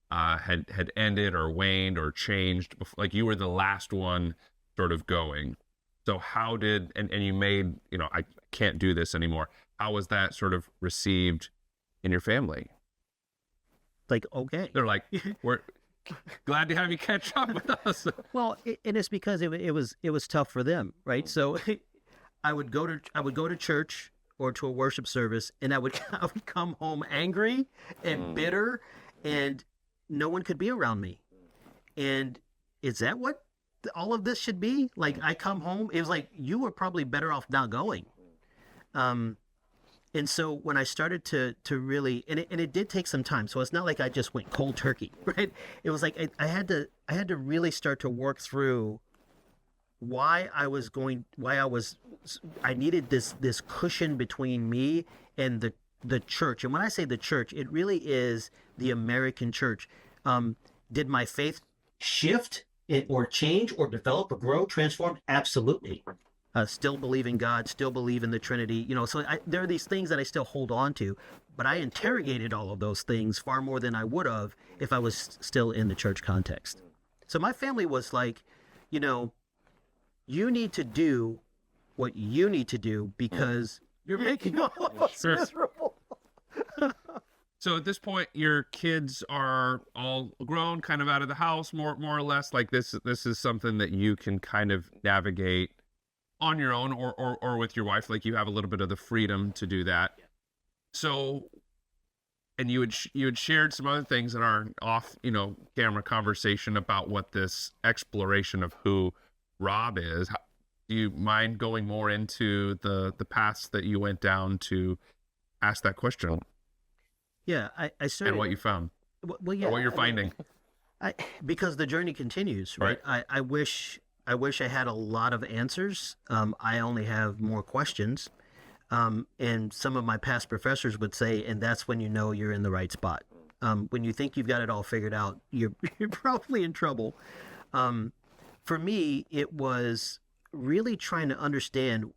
had ended or waned or changed before, like you were the last one sort of going. So how did, and you made, I can't do this anymore. How was that sort of received in your family? Like, okay. They're like, we're glad to have you catch up with us. Well, and it's because it was tough for them, right? So I would go to church or to a worship service, and I would come home angry and bitter, and no one could be around me. And is that what all of this should be? Like, I come home, it was like, you were probably better off not going. And so when I started to really, and it did take some time. So it's not like I just went cold turkey, right? It was like I had to really start to work through I needed this cushion between me and the church. And when I say the church, it really is the American church. Did my faith shift or change or develop or grow, transform? Absolutely. Still believe in God, still believe in the Trinity. So there are these things that I still hold on to, but I interrogated all of those things far more than I would have if I was still in the church context. So my family was like, you need to do what you need to do because you're making all of us miserable. So at this point, your kids are all grown, kind of out of the house, more or less. Like this is something that you can kind of navigate on your own, or with your wife. Like you have a little bit of the freedom to do that. So, and you had shared some other things that are off, camera conversation about what this exploration of who Rob is. Do you mind going more into the paths that you went down to ask that question? Yeah, I started. And what you found. Well, yeah. Or what you're finding. Because the journey continues, right? I wish I had a lot of answers. I only have more questions. And some of my past professors would say, and that's when you know you're in the right spot. When you think you've got it all figured out, you're probably in trouble. For me, it was really trying to understand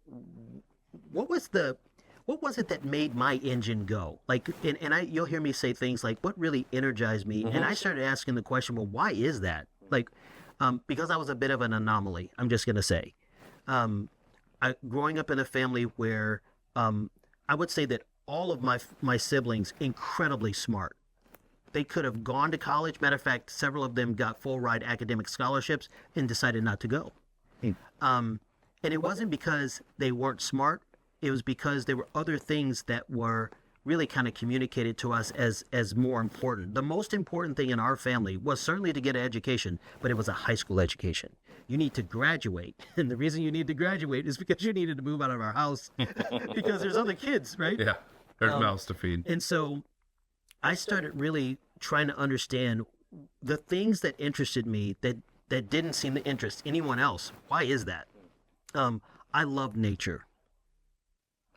what was it that made my engine go? Like, you'll hear me say things like, what really energized me? Mm-hmm. And I started asking the question, well, why is that? Like, because I was a bit of an anomaly, I'm just going to say. Growing up in a family where I would say that all of my siblings, incredibly smart. They could have gone to college. Matter of fact, several of them got full ride academic scholarships and decided not to go. And it wasn't because they weren't smart. It was because there were other things that were really kind of communicated to us as more important. The most important thing in our family was certainly to get an education, but it was a high school education. You need to graduate. And the reason you need to graduate is because you needed to move out of our house because there's other kids, right? Yeah, there's mouths to feed. And so I started really trying to understand the things that interested me that didn't seem to interest anyone else. Why is that? I love nature.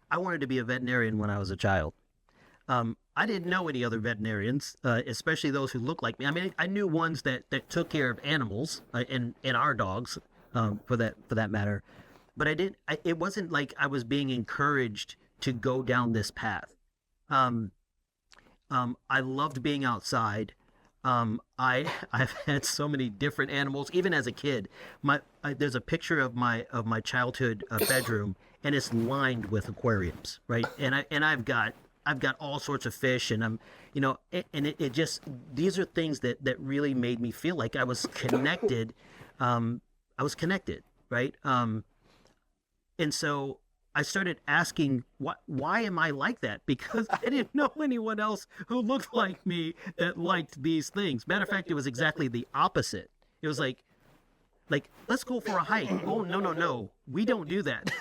I wanted to be a veterinarian when I was a child. I didn't know any other veterinarians, especially those who looked like me. I mean, I knew ones that took care of animals and our dogs, for that matter. But it wasn't like I was being encouraged to go down this path. I loved being outside. I've had so many different animals, even as a kid. There's a picture of my childhood bedroom, and it's lined with aquariums, right? And I've got all sorts of fish, and I'm, and it just, these are things that really made me feel like I was connected. Right? And so I started asking, why am I like that? Because I didn't know anyone else who looked like me that liked these things. Matter of fact, it was exactly the opposite. It was like, let's go for a hike. Oh, no. We don't do that.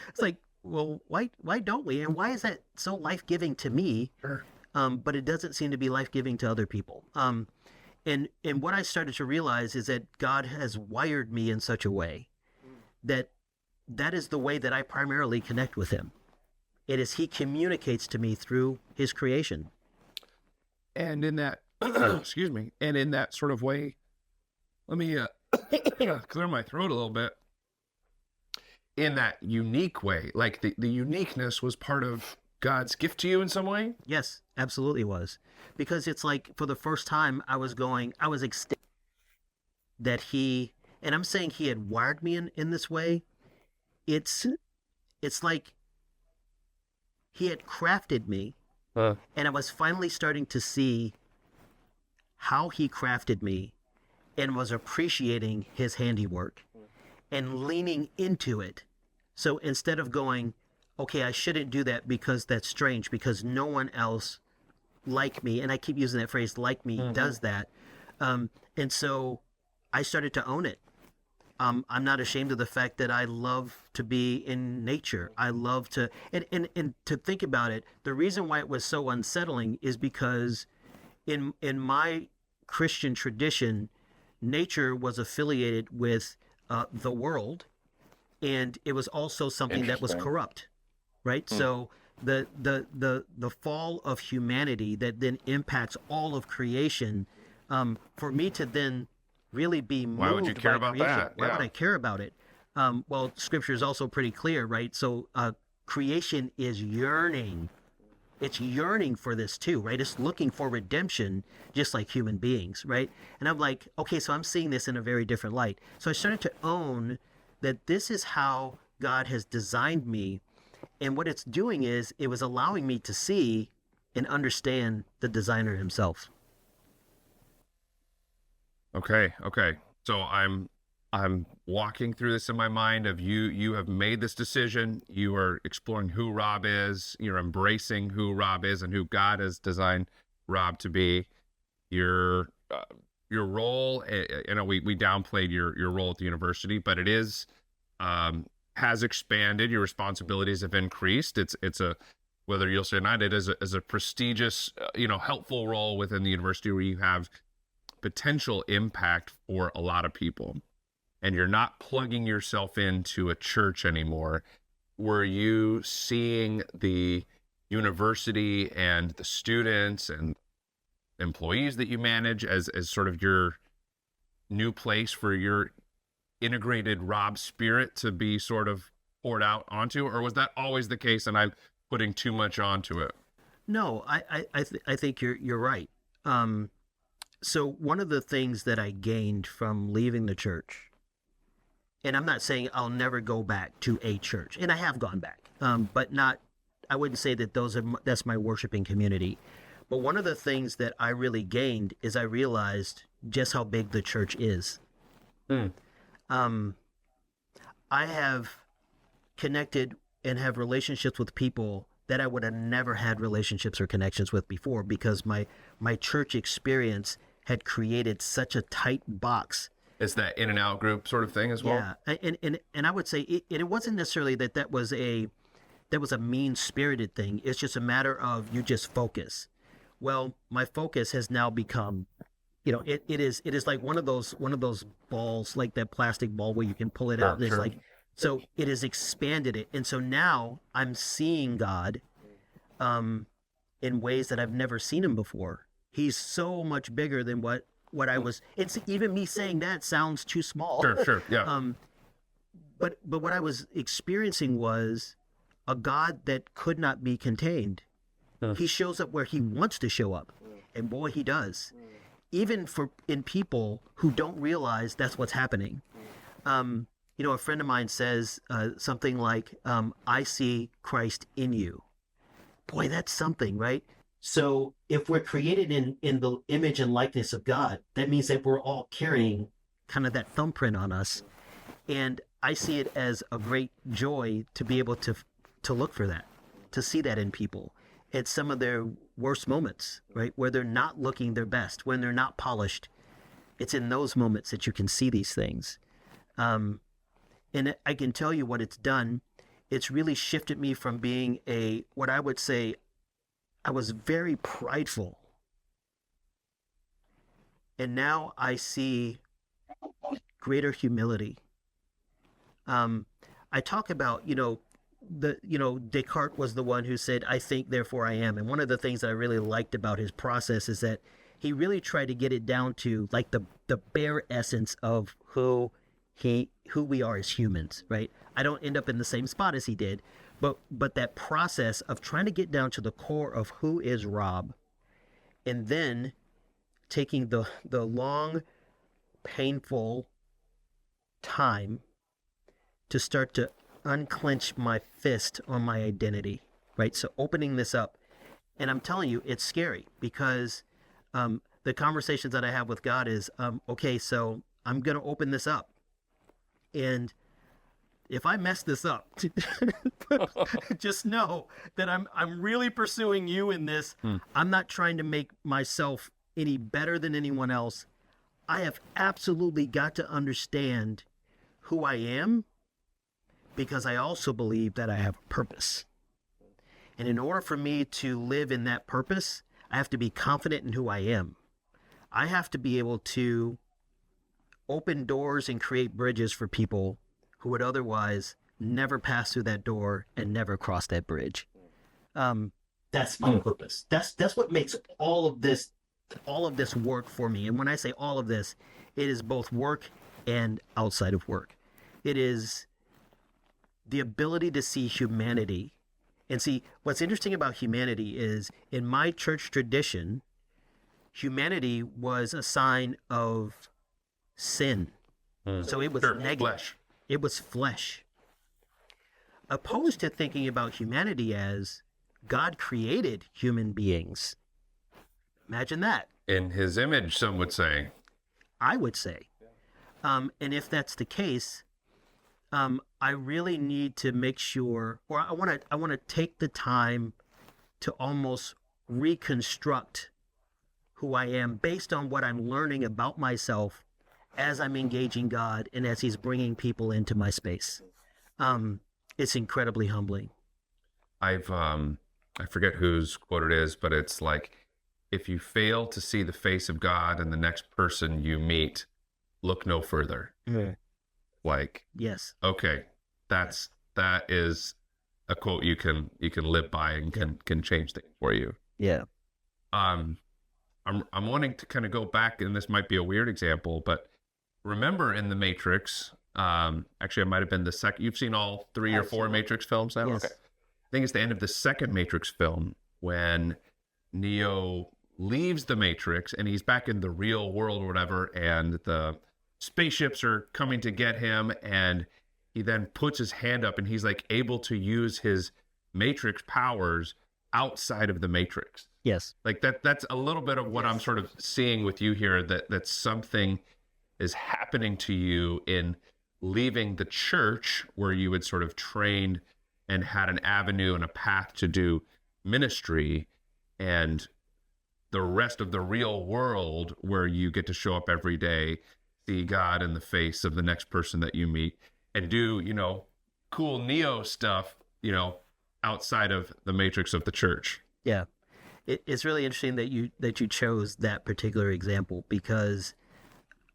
It's like, well, why don't we? And why is that so life-giving to me? Sure. But it doesn't seem to be life-giving to other people. And what I started to realize is that God has wired me in such a way that is the way that I primarily connect with him. It is he communicates to me through his creation. And in that, excuse me, and in that sort of way, let me clear my throat a little bit. In that unique way, like the uniqueness was part of God's gift to you in some way? Yes, absolutely was. Because it's like, for the first time, I was ecstatic that and I'm saying he had wired me in this way. It's like he had crafted me, and I was finally starting to see how he crafted me and was appreciating his handiwork and leaning into it. So instead of going, okay, I shouldn't do that because that's strange, because no one else like me, and I keep using that phrase, like me, does that. And so I started to own it. I'm not ashamed of the fact that I love to be in nature. I love to, and to think about it, the reason why it was so unsettling is because in my Christian tradition, nature was affiliated with the world, and it was also something that was Interesting. corrupt, right? So the fall of humanity that then impacts all of creation, for me to then really be Why would you moved care by about creation, that? why would Yeah. I care about it? Well, Scripture is also pretty clear, right? So creation is yearning. It's yearning for this too, right? It's looking for redemption, just like human beings, right? And I'm like, okay, so I'm seeing this in a very different light. So I started to own that this is how God has designed me. And what it's doing is it was allowing me to see and understand the designer himself. Okay, okay. So I'm walking through this in my mind of you have made this decision. You are exploring who Rob is. You're embracing who Rob is and who God has designed Rob to be. Your role, you know, we downplayed your role at the university, but it is has expanded. Your responsibilities have increased. It's a, whether you'll say or not, it is a prestigious, you know, helpful role within the university where you have potential impact for a lot of people, and you're not plugging yourself into a church anymore. Were you seeing the university and the students and employees that you manage as sort of your new place for your integrated Rob spirit to be sort of poured out onto, or was that always the case and I'm putting too much onto it? No, I think you're right. So one of the things that I gained from leaving the church, and I'm not saying I'll never go back to a church, and I have gone back, but not. I wouldn't say that that's my worshiping community. But one of the things that I really gained is I realized just how big the church is. Um, I have connected and have relationships with people that I would have never had relationships or connections with before, because my church experience had created such a tight box. It's that in and out group sort of thing as well. Yeah, and I would say it wasn't necessarily that was a mean spirited thing. It's just a matter of you just focus. Well, my focus has now become, it is like one of those balls, like that plastic ball where you can pull it out, and it's Sure. like, so it has expanded it, and so now I'm seeing God in ways that I've never seen him before. He's so much bigger than what I was. It's even me saying that sounds too small. Sure, yeah. But what I was experiencing was a God that could not be contained. He shows up where he wants to show up, and boy, he does. Even in people who don't realize that's what's happening. A friend of mine says something like, "I see Christ in you." Boy, that's something, right? So if we're created in the image and likeness of God, that means that we're all carrying kind of that thumbprint on us. And I see it as a great joy to be able to look for that, to see that in people at some of their worst moments, right? Where they're not looking their best, when they're not polished. It's in those moments that you can see these things. And I can tell you what it's done. It's really shifted me from being what I would say, I was very prideful. And now I see greater humility. I talk about, Descartes was the one who said, "I think, therefore I am." And one of the things that I really liked about his process is that he really tried to get it down to like the bare essence of who we are as humans, right? I don't end up in the same spot as he did, but that process of trying to get down to the core of who is Rob, and then taking the long, painful time to start to unclench my fist on my identity, right? So opening this up, and I'm telling you, it's scary because the conversations that I have with God is, okay, so I'm going to open this up. And if I mess this up, just know that I'm really pursuing you in this. I'm not trying to make myself any better than anyone else. I have absolutely got to understand who I am because I also believe that I have a purpose. And in order for me to live in that purpose, I have to be confident in who I am. I have to be able to open doors and create bridges for people who would otherwise never pass through that door and never cross that bridge. That's my purpose. That's what makes all of this work for me. And when I say all of this, it is both work and outside of work. It is the ability to see humanity. And see, what's interesting about humanity is in my church tradition, humanity was a sign of sin. So it was negative. Flesh. It was flesh. Opposed to thinking about humanity as God created human beings. Imagine that. In his image, some would say. I would say. And if that's the case, I really need to make sure, or I want to take the time to almost reconstruct who I am based on what I'm learning about myself as I'm engaging God and as he's bringing people into my space. It's incredibly humbling. I forget whose quote it is, but it's like, if you fail to see the face of God in the next person you meet, look no further. Like, Yes. okay, that is a quote you can live by and can change things for you. Yeah. I'm wanting to kind of go back, and this might be a weird example, but remember in the Matrix, actually it might have been the second. You've seen all 3 or 4 Matrix films now? Yes. Okay. I think it's the end of the second Matrix film when Neo leaves the Matrix and he's back in the real world or whatever, and the spaceships are coming to get him, and he then puts his hand up and he's like able to use his Matrix powers outside of the Matrix. Yes. Like that's a little bit of what I'm sort of seeing with you here, that something is happening to you in leaving the church where you had sort of trained and had an avenue and a path to do ministry, and the rest of the real world where you get to show up every day, see God in the face of the next person that you meet, and do, cool Neo stuff, outside of the matrix of the church. Yeah. It's really interesting that you chose that particular example, because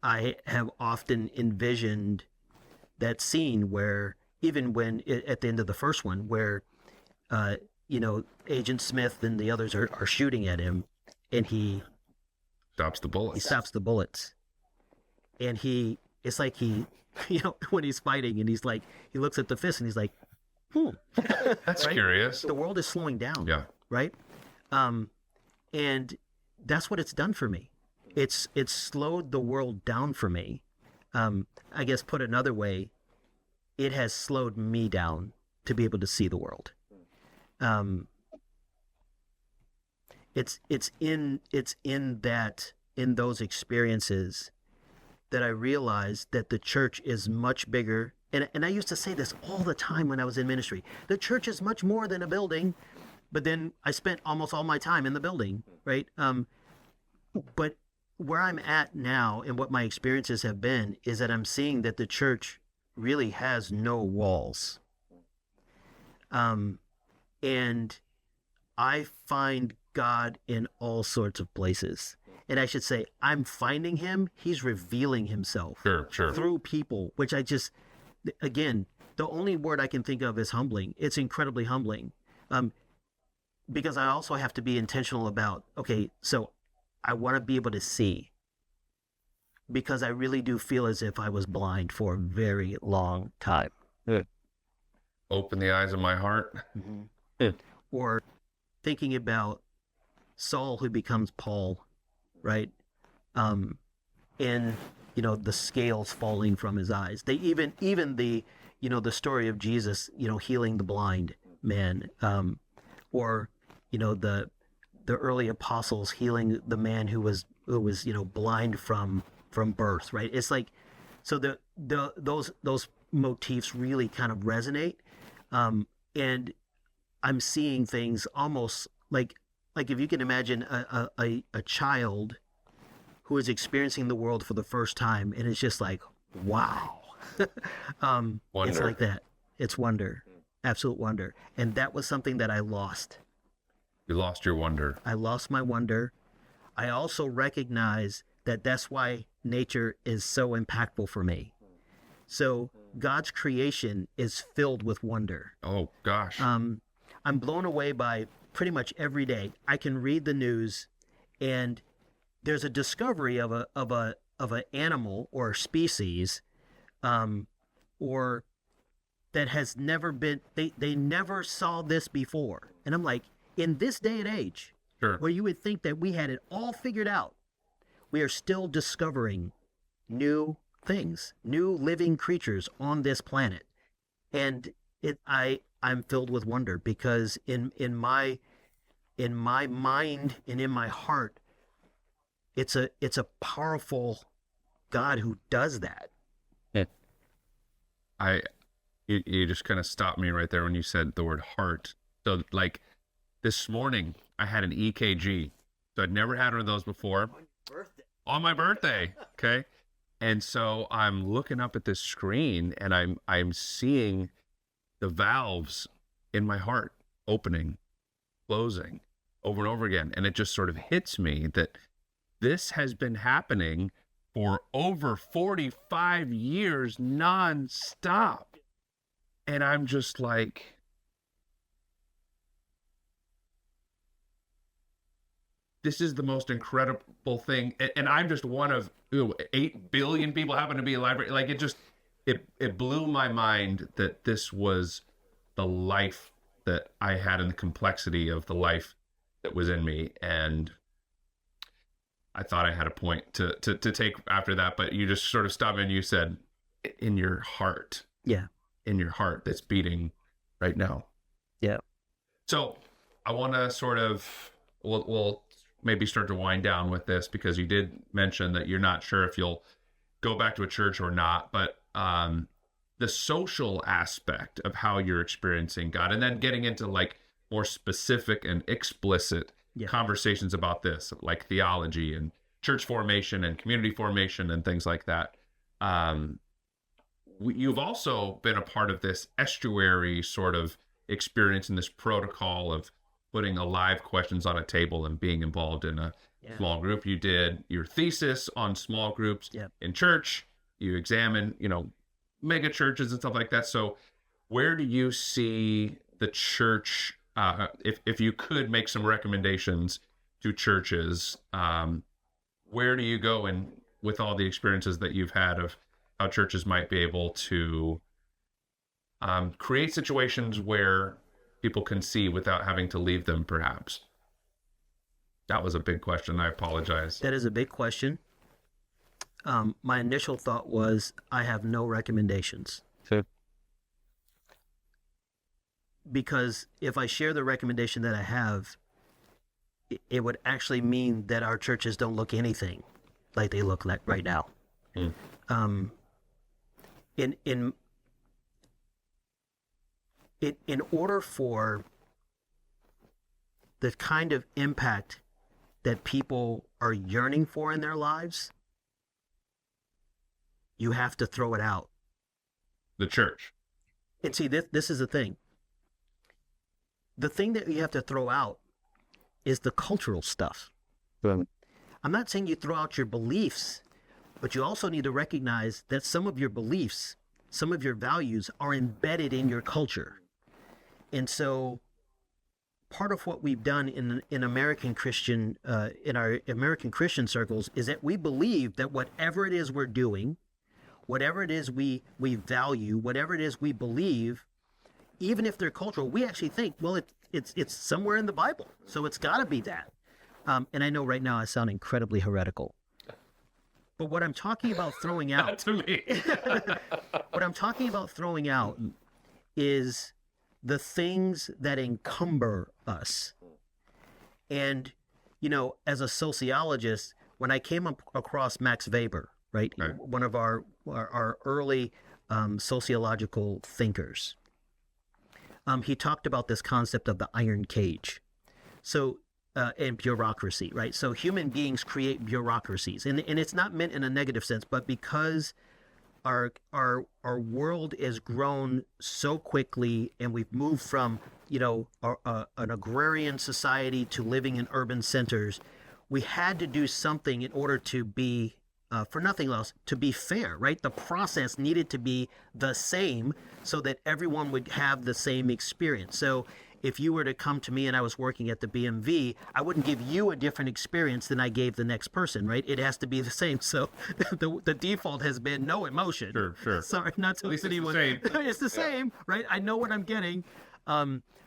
I have often envisioned that scene where, even when at the end of the first one, where Agent Smith and the others are shooting at him, and he Stops the bullets. He stops the bullets, and it's like when he's fighting, and he's like, he looks at the fist and he's like, That's right? curious. The world is slowing down. Yeah. Right. And that's what it's done for me. It's slowed the world down for me. I guess put another way, it has slowed me down to be able to see the world. It's in those experiences that I realized that the church is much bigger. And I used to say this all the time when I was in ministry. The church is much more than a building, but then I spent almost all my time in the building, right? But where I'm at now and what my experiences have been is that I'm seeing that the church really has no walls. And I find God in all sorts of places. And I should say, I'm finding him. He's revealing himself Sure. through people, which again, the only word I can think of is humbling. It's incredibly humbling. Because I also have to be intentional about, okay, so I want to be able to see, because I really do feel as if I was blind for a very long time. Open the eyes of my heart. Mm-hmm. Or thinking about Saul, who becomes Paul, right? And the scales falling from his eyes. They even the story of Jesus, healing the blind man, or the early apostles healing the man who was blind from birth, right? It's like, so those motifs really kind of resonate, and I'm seeing things almost like if you can imagine a child who is experiencing the world for the first time, and it's just like, wow, It's Wonder. like that. It's wonder, absolute wonder. And that was something that I lost. You lost your wonder. I lost my wonder. I also recognize that that's why nature is so impactful for me. So God's creation is filled with wonder. Oh gosh. I'm blown away by pretty much every day. I can read the news, and there's a discovery of an animal or species, or that has never been. They never saw this before, and I'm like, in this day and age, Sure. where you would think that we had it all figured out, we are still discovering new things, new living creatures on this planet, and I'm filled with wonder because in my mind and in my heart, it's a powerful God who does that. You just kind of stopped me right there when you said the word heart. So like this morning I had an EKG. So I'd never had one of those before. On my birthday. Okay. And so I'm looking up at this screen and I'm seeing the valves in my heart opening, closing over and over again. And it just sort of hits me that this has been happening for over 45 years nonstop. And I'm just like, this is the most incredible thing. And I'm just one of 8 billion people happen to be alive. Like it blew my mind that this was the life that I had and the complexity of the life that was in me. And I thought I had a point to take after that, but you just sort of stopped and you said, in your heart. Yeah. In your heart that's beating right now. Yeah. So I want to sort of, we'll maybe start to wind down with this because you did mention that you're not sure if you'll go back to a church or not, but the social aspect of how you're experiencing God, and then getting into like more specific and explicit conversations about this, like theology and church formation and community formation and things like that. You've also been a part of this estuary sort of experience in this protocol of putting alive questions on a table and being involved in a small group. You did your thesis on small groups in church. You examine, mega churches and stuff like that. So where do you see the church, if you could make some recommendations to churches, where do you go in with all the experiences that you've had of how churches might be able to create situations where people can see without having to leave them, perhaps? That was a big question. I apologize. That is a big question. My initial thought was I have no recommendations. Okay. Because if I share the recommendation that I have, it would actually mean that our churches don't look anything like they look like right now. In order for the kind of impact that people are yearning for in their lives, you have to throw it out. The church. And see, this is the thing. The thing that you have to throw out is the cultural stuff. I'm not saying you throw out your beliefs, but you also need to recognize that some of your beliefs, some of your values are embedded in your culture. And so part of what we've done in American Christian, in our American Christian circles, is that we believe that whatever it is we're doing, whatever it is we value, whatever it is we believe, even if they're cultural, we actually think, well, it's somewhere in the Bible, so it's got to be that. And I know right now I sound incredibly heretical, but what I'm talking about throwing out, Not to me. what I'm talking about throwing out is the things that encumber us. And, as a sociologist, when I came across Max Weber, right? One of our early sociological thinkers, he talked about this concept of the iron cage. So, and bureaucracy, right? So human beings create bureaucracies, and it's not meant in a negative sense, but because our world has grown so quickly, and we've moved from, an agrarian society to living in urban centers. We had to do something in order to be, for nothing else, to be fair, right? The process needed to be the same so that everyone would have the same experience. So if you were to come to me and I was working at the BMV, I wouldn't give you a different experience than I gave the next person, right? It has to be the same. So the default has been no emotion. Sure. Sorry, not to least it's anyone. the same. It's the same, right? I know what I'm getting.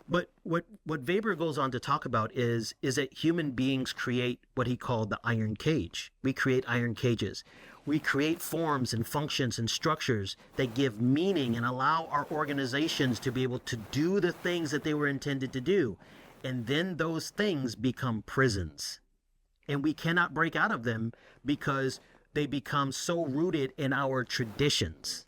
But what Weber goes on to talk about is that human beings create what he called the iron cage. We create iron cages. We create forms and functions and structures that give meaning and allow our organizations to be able to do the things that they were intended to do. And then those things become prisons. And we cannot break out of them because they become so rooted in our traditions.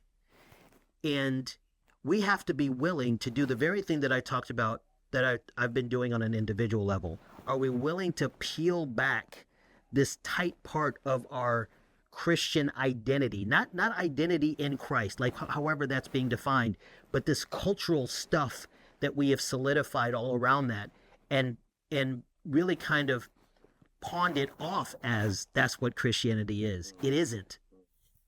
And we have to be willing to do the very thing that I talked about that I've been doing on an individual level. Are we willing to peel back this tight part of our Christian identity, not identity in Christ, like however that's being defined, but this cultural stuff that we have solidified all around that, and really kind of pawned it off as that's what Christianity is. It isn't.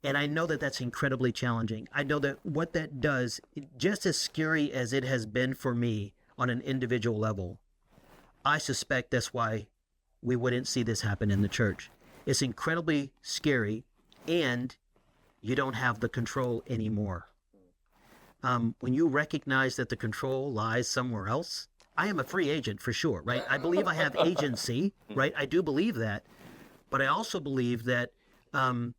And I know that that's incredibly challenging. I know that what that does, just as scary as it has been for me on an individual level, I suspect that's why we wouldn't see this happen in the church. It's incredibly scary, and you don't have the control anymore. When you recognize that the control lies somewhere else, I am a free agent for sure, right? I believe I have agency, right? I do believe that. But I also believe that I'm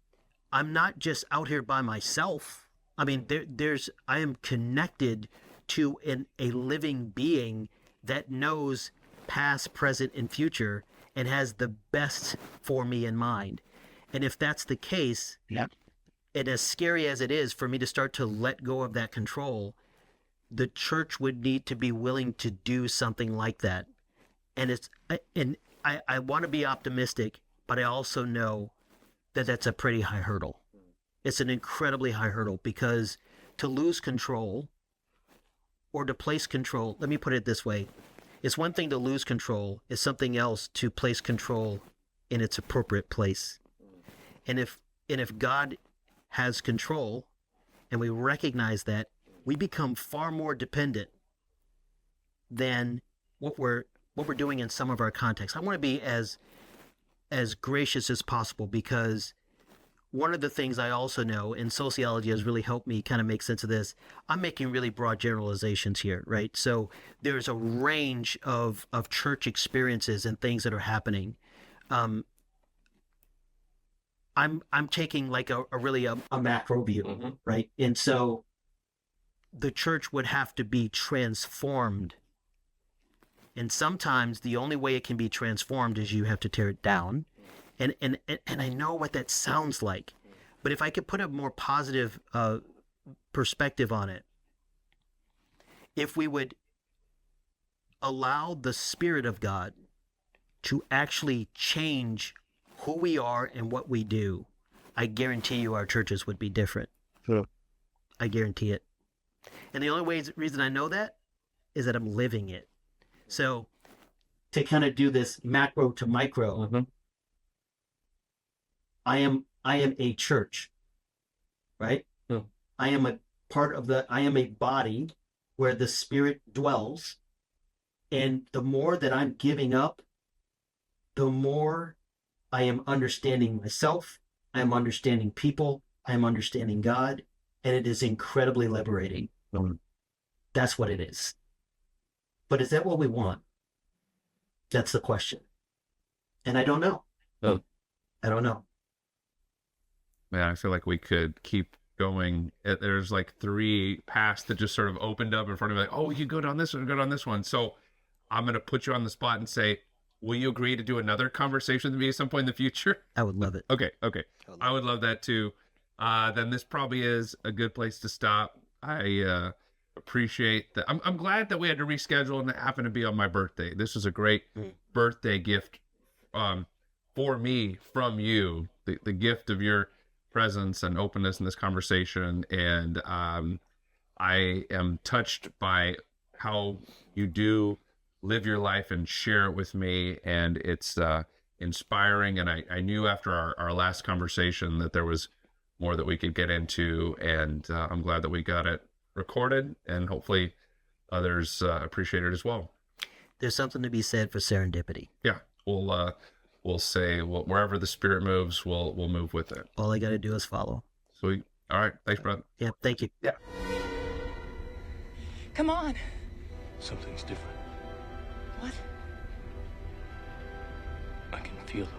not just out here by myself. I mean, I am connected to a living being that knows past, present, and future, and has the best for me in mind. And if that's the case, Yep. and as scary as it is for me to start to let go of that control, the church would need to be willing to do something like that. And I want to be optimistic, but I also know that that's a pretty high hurdle. It's an incredibly high hurdle, because to lose control or to place control, let me put it this way. It's one thing to lose control, it's something else to place control in its appropriate place. And if God has control and we recognize that, we become far more dependent than what we're doing in some of our contexts. I want to be as gracious as possible, because one of the things I also know, and sociology has really helped me kind of make sense of this, I'm making really broad generalizations here, right? So there's a range of church experiences and things that are happening. I'm taking like a really macro view, right? And so the church would have to be transformed. And sometimes the only way it can be transformed is you have to tear it down. And I know what that sounds like, but if I could put a more positive perspective on it, if we would allow the Spirit of God to actually change who we are and what we do, I guarantee you our churches would be different. Sure. I guarantee it. And the only reason I know that is that I'm living it. So to kind of do this macro to micro, I am a church, right? Yeah. I am a body where the Spirit dwells. And the more that I'm giving up, the more I am understanding myself, I am understanding people, I am understanding God, and it is incredibly liberating. That's what it is. But is that what we want? That's the question. And I don't know. Oh. I don't know. Man, I feel like we could keep going. There's like 3 paths that just sort of opened up in front of me. Like, oh, we could go down this one, go down this one. So I'm going to put you on the spot and say, will you agree to do another conversation with me at some point in the future? I would love it. Okay. I would love that too. Then this probably is a good place to stop. I appreciate that. I'm glad that we had to reschedule and it happened to be on my birthday. This was a great birthday gift for me from you. The gift of your presence and openness in this conversation. And I am touched by how you do live your life and share it with me. And it's inspiring. And I knew after our last conversation that there was more that we could get into. And I'm glad that we got it recorded, and hopefully others appreciate it as well. There's something to be said for serendipity. Yeah, we'll say, well, wherever the spirit moves, we'll move with it. All I got to do is follow. Sweet. All right. Thanks, brother. Yeah, thank you. Yeah. Come on. Something's different. What? I can feel the